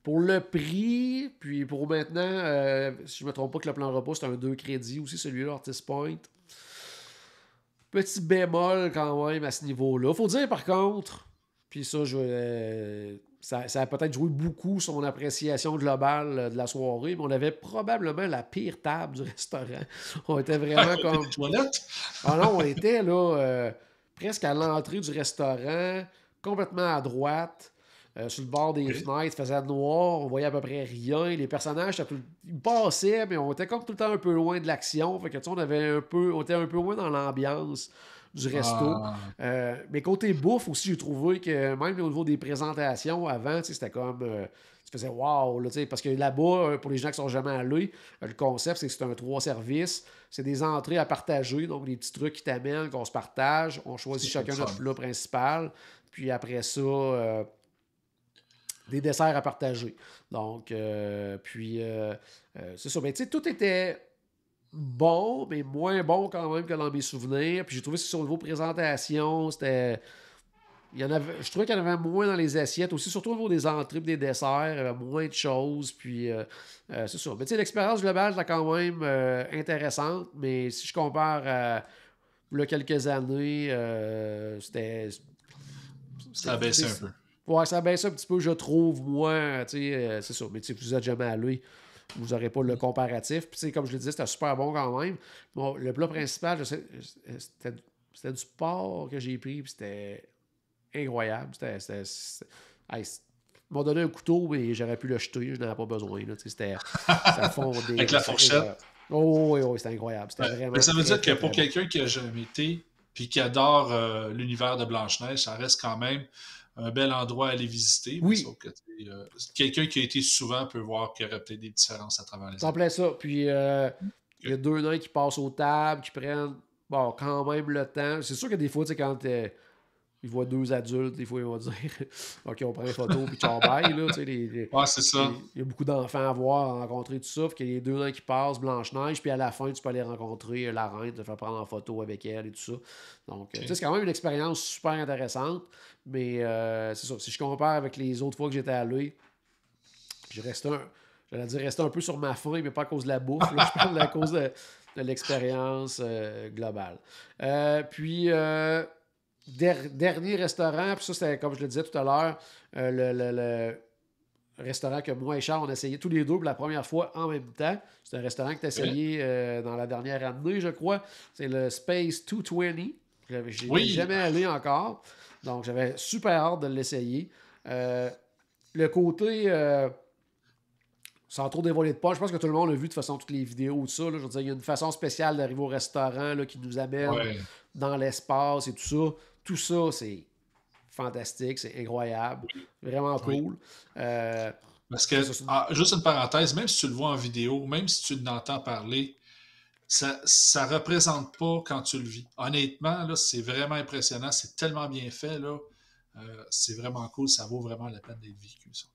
Speaker 1: pour le prix, puis pour maintenant, si je ne me trompe pas que le plan repas, c'est un 2 crédits aussi, celui-là, Artist Point. Petit bémol quand même à ce niveau-là. Faut dire par contre, puis ça, ça a peut-être joué beaucoup sur mon appréciation globale de la soirée, mais on avait probablement la pire table du restaurant. On était vraiment comme... Ah non, on était là presque à l'entrée du restaurant, complètement à droite. sur le bord des fenêtres, il faisait noir, on voyait à peu près rien. Les personnages, ils passaient, mais on était comme tout le temps un peu loin de l'action. Fait que, on était un peu loin dans l'ambiance du resto. Mais côté bouffe aussi, j'ai trouvé que même au niveau des présentations avant, c'était comme... tu faisais wow, là, parce que là-bas, pour les gens qui sont jamais allés, le concept, c'est que c'est un 3 services. C'est des entrées à partager, donc des petits trucs qui t'amènent, qu'on se partage. On choisit chacun notre plat principal. Puis après ça, des desserts à partager. Donc, c'est ça. Mais tu sais, tout était bon, mais moins bon quand même que dans mes souvenirs. Puis j'ai trouvé que sur le niveau présentation, c'était... je trouvais qu'il y en avait moins dans les assiettes, aussi surtout au niveau des entrées et des desserts, il y avait moins de choses, puis c'est ça. Mais tu sais, l'expérience globale était quand même intéressante, mais si je compare à il y a quelques années, c'était...
Speaker 3: Ça a baissé un peu.
Speaker 1: Ouais, ça a baissé un petit peu, je trouve, moi, tu sais, c'est ça. Mais tu sais, vous n'êtes jamais allé, vous n'aurez pas le comparatif. Puis, comme je le disais, c'était super bon quand même. Bon, le plat principal, c'était du porc que j'ai pris, puis c'était incroyable. Ils m'ont donné un couteau, mais j'aurais pu le jeter, je n'en avais pas besoin. Là, c'était fondé.
Speaker 3: Avec la fourchette.
Speaker 1: Oh, oui, c'était incroyable. C'était vraiment.
Speaker 3: Mais ça veut dire que pour quelqu'un qui n'a jamais été, puis qui adore l'univers de Blanche-Neige, ça reste quand même un bel endroit à aller visiter.
Speaker 1: Oui.
Speaker 3: Sauf que quelqu'un qui a été souvent peut voir qu'il y aurait peut-être des différences à travers les
Speaker 1: années. Ça plaît ça. Puis il y a 2 nains qui passent aux tables, qui prennent quand même le temps. C'est sûr que des fois, quand ils voient 2 adultes, des fois ils vont dire OK, on prend une photo, puis ciao bye. Là,
Speaker 3: ouais, c'est ça.
Speaker 1: Il y a beaucoup d'enfants à voir, à rencontrer, tout ça. Puis qu'il y a les 2 nains qui passent, Blanche-Neige, puis à la fin, tu peux aller rencontrer la reine, te faire prendre en photo avec elle et tout ça. Donc, c'est quand même une expérience super intéressante. Mais c'est ça. Si je compare avec les autres fois que j'étais allé, j'allais dire rester un peu sur ma faim, mais pas à cause de la bouffe. Là, je parle à cause de l'expérience globale. Puis, dernier restaurant, puis ça, c'était, comme je le disais tout à l'heure, le restaurant que moi et Charles, on essayait tous les deux pour la première fois en même temps. C'est un restaurant que tu as essayé dans la dernière année, je crois. C'est le Space 220. J'ai jamais allé encore. Donc, j'avais super hâte de l'essayer. Le côté... sans trop dévoiler de pas, je pense que tout le monde a vu de toute façon toutes les vidéos ou ça. Là, je veux dire, il y a une façon spéciale d'arriver au restaurant là, qui nous amène dans l'espace et tout ça. Tout ça, c'est fantastique, c'est incroyable, vraiment cool.
Speaker 3: Parce que, juste une parenthèse, même si tu le vois en vidéo, même si tu l'entends parler, ça ne représente pas quand tu le vis. Honnêtement, là, c'est vraiment impressionnant, c'est tellement bien fait, là. C'est vraiment cool, ça vaut vraiment la peine d'être vécu, ça.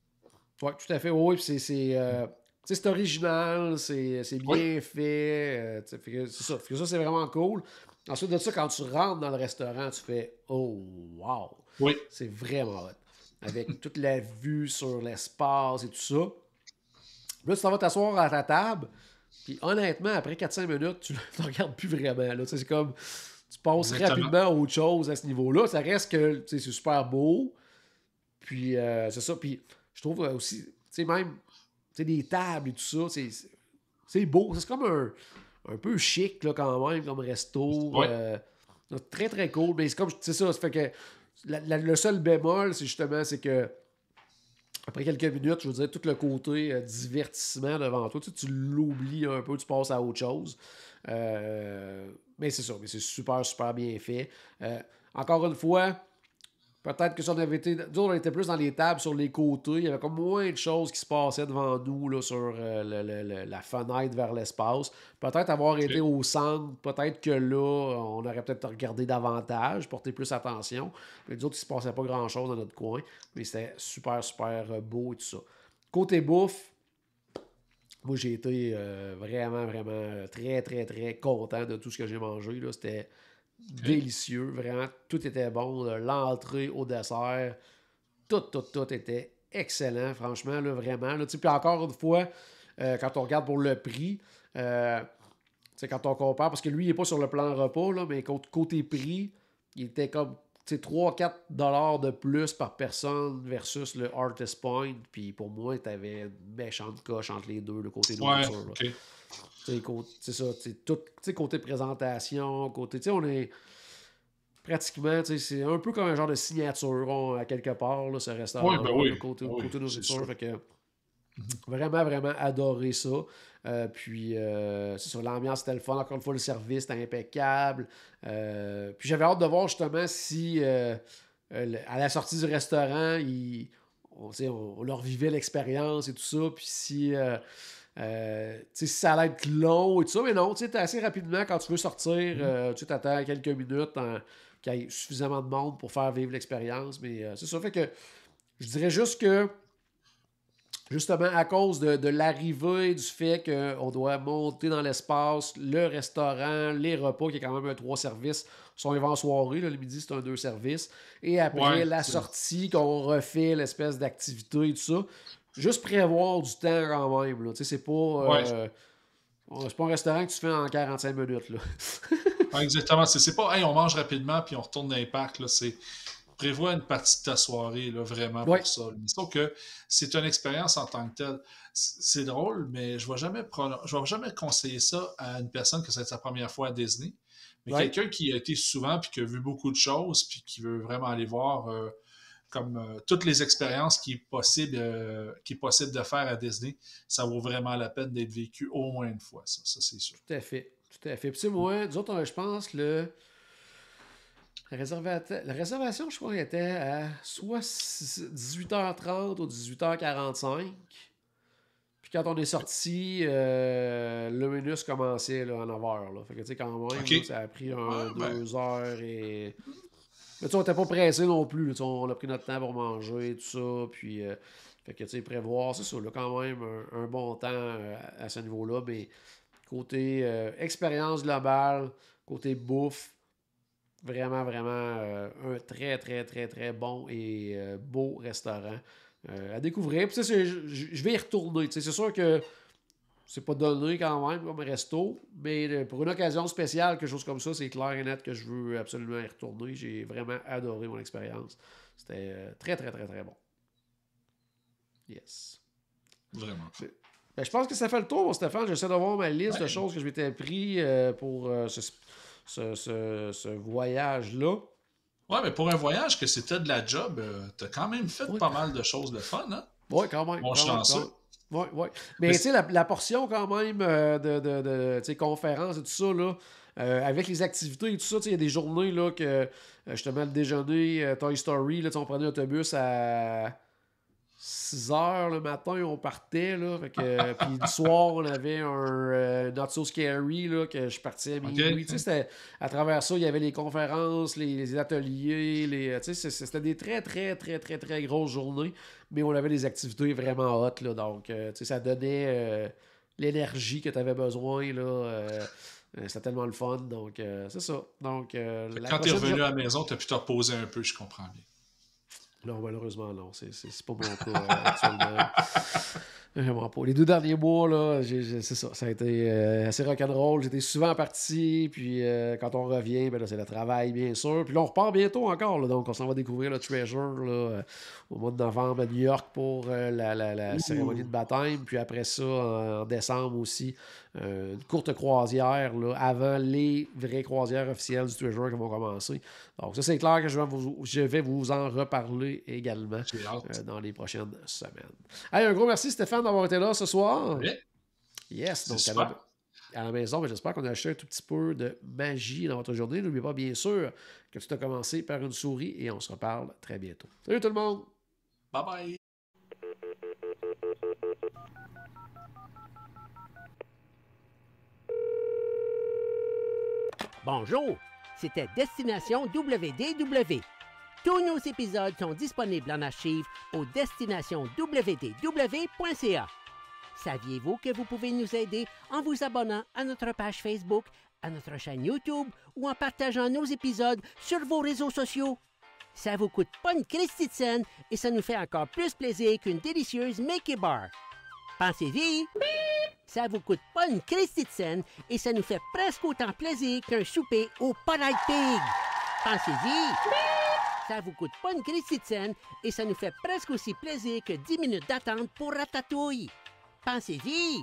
Speaker 1: Oui, tout à fait. Oui, c'est original, c'est bien fait. C'est ça. Ça, c'est vraiment cool. Ensuite de ça, quand tu rentres dans le restaurant, tu fais « Oh, wow! »
Speaker 3: Oui.
Speaker 1: C'est vraiment hot. Avec toute la vue sur l'espace et tout ça. Là, tu t'en vas t'asseoir à ta table, puis honnêtement, après 4-5 minutes, tu ne regardes plus vraiment. Là. C'est comme, tu passes rapidement à autre chose à ce niveau-là. Ça reste que c'est super beau. Puis, c'est ça. Puis, je trouve aussi, tu sais, même, tu sais, des tables et tout ça, c'est beau. C'est comme un peu chic, là, quand même, comme resto.
Speaker 3: Ouais.
Speaker 1: Très, très cool. Mais c'est comme, c'est ça, ça fait que le seul bémol, c'est justement, c'est que après quelques minutes, je veux dire, tout le côté divertissement devant toi, tu l'oublies un peu, tu passes à autre chose. Mais c'est ça, mais c'est super, super bien fait. Encore une fois, peut-être que si on avait été... Nous, on était plus dans les tables sur les côtés. Il y avait comme moins de choses qui se passaient devant nous là, sur la fenêtre vers l'espace. Peut-être avoir été au centre, peut-être que là, on aurait peut-être regardé davantage, porté plus attention. Mais nous autres, il ne se passait pas grand-chose dans notre coin. Mais c'était super, super beau et tout ça. Côté bouffe, moi, j'ai été vraiment, vraiment très, très, très content de tout ce que j'ai mangé. Là. C'était... délicieux, vraiment, tout était bon, de l'entrée au dessert, tout était excellent, franchement, là, vraiment. Là, puis encore une fois, quand on regarde pour le prix, quand on compare, parce que lui, il n'est pas sur le plan repas, là, mais côté prix, il était comme 3-4$ de plus par personne versus le Artist Point, puis pour moi, tu avais une méchante coche entre les deux, le côté nourriture.
Speaker 3: Okay.
Speaker 1: C'est ça, tout côté présentation, côté, on est pratiquement, c'est un peu comme un genre de signature, à quelque part, là, ce restaurant côté nourriture. Fait que vraiment, vraiment adoré ça. Puis, c'est sûr, l'ambiance était le fun. Encore une fois, le service était impeccable. Puis, j'avais hâte de voir justement si, à la sortie du restaurant, on leur vivait l'expérience et tout ça. Puis, si ça allait être long et tout ça. Mais non, assez rapidement, quand tu veux sortir, tu attends quelques minutes qu'il y ait suffisamment de monde pour faire vivre l'expérience. Mais c'est ça. Fait que je dirais juste que justement, à cause de l'arrivée, du fait qu'on doit monter dans l'espace, le restaurant, les repas, qui est quand même un 3 services, sont en soirée. Là, le midi, c'est un 2 services. Et après la sortie, qu'on refait l'espèce d'activité et tout ça, juste prévoir du temps quand même. Là. C'est pas... c'est pas un restaurant que tu fais en 45 minutes. Là.
Speaker 3: Exactement. C'est pas hey, on mange rapidement puis on retourne dans les parcs. Là. C'est prévois une partie de ta soirée, là, vraiment pour ça. Sauf que c'est une expérience en tant que telle. C'est drôle, mais je ne vais jamais conseiller ça à une personne que c'est sa première fois à Disney. Mais quelqu'un qui a été souvent puis qui a vu beaucoup de choses puis qui veut vraiment aller voir toutes les expériences qui est possible de faire à Disney, ça vaut vraiment la peine d'être vécu au moins une fois. Ça c'est sûr.
Speaker 1: Tout à fait. Puis moi, nous autres, je pense la réservation, je crois, était à soit 18h30 ou 18h45. Puis quand on est sorti, le menus commençait là, à 9h. Là. Fait que, tu sais, quand même, là, ça a pris 2 heures et... Mais tu sais, on n'était pas pressé non plus. On a pris notre temps pour manger et tout ça. Puis, fait que, tu sais, prévoir, c'est ça, là, quand même un bon temps à ce niveau-là. Mais côté expérience globale, côté bouffe, vraiment, vraiment un très, très, très, très bon et beau restaurant à découvrir. Puis, je vais y retourner. C'est sûr que c'est pas donné quand même comme resto, mais pour une occasion spéciale, quelque chose comme ça, c'est clair et net que je veux absolument y retourner. J'ai vraiment adoré mon expérience. C'était très, très, très, très bon. Yes.
Speaker 3: Vraiment.
Speaker 1: Je pense que ça fait le tour, Stéphane. J'essaie d'avoir ma liste de choses que je m'étais pris pour ce voyage-là.
Speaker 3: Ouais, mais pour un voyage que c'était de la job, t'as quand même fait pas mal de choses de fun, hein?
Speaker 1: Oui, quand même.
Speaker 3: Bon, chanceux.
Speaker 1: Oui. Mais tu sais, la portion quand même de conférences et tout ça, là, avec les activités et tout ça, il y a des journées là, que justement le déjeuner, Toy Story, là, on prenait l'autobus à 6h le matin, on partait. Là, puis le soir, on avait un Not So Scary là, que je partais à minuit. Okay. À travers ça, il y avait les conférences, les ateliers. C'était des très, très, très, très, très grosses journées. Mais on avait des activités vraiment hot. Là, donc, ça donnait l'énergie que tu avais besoin. Là, c'était tellement le fun. Donc, c'est ça. Donc,
Speaker 3: quand tu es revenu à la maison, tu as pu te reposer un peu, je comprends bien.
Speaker 1: Non, malheureusement, non. C'est pas mon cas actuellement. Vraiment pas. Les 2 derniers mois, là, c'est ça. Ça a été assez rock'n'roll. J'étais souvent parti. Puis quand on revient, ben là, c'est le travail, bien sûr. Puis là, on repart bientôt encore. Là, donc, on s'en va découvrir le Treasure là, au mois de novembre à New York pour la cérémonie de baptême. Puis après ça, en décembre aussi, une courte croisière là, avant les vraies croisières officielles du Treasure qui vont commencer. Donc, ça, c'est clair que je vais vous en reparler également dans les prochaines semaines. Hey, un gros merci, Stéphane, d'avoir été là ce soir.
Speaker 3: Oui.
Speaker 1: Yes, donc à la maison, j'espère qu'on a acheté un tout petit peu de magie dans votre journée. N'oubliez pas, bien sûr, que tu as commencé par une souris et on se reparle très bientôt. Salut tout le monde!
Speaker 3: Bye bye!
Speaker 4: Bonjour, c'était Destination WDW. Tous nos épisodes sont disponibles en archive au destinationwdw.ca. Saviez-vous que vous pouvez nous aider en vous abonnant à notre page Facebook, à notre chaîne YouTube ou en partageant nos épisodes sur vos réseaux sociaux? Ça vous coûte pas une christie de scène et ça nous fait encore plus plaisir qu'une délicieuse Mickey Bar. Pensez-y! Ça vous coûte pas une christie de scène et ça nous fait presque autant plaisir qu'un souper au Polite Pig. Pensez-y! Ça vous coûte pas une christie de scène et ça nous fait presque aussi plaisir que 10 minutes d'attente pour Ratatouille. Pensez-y!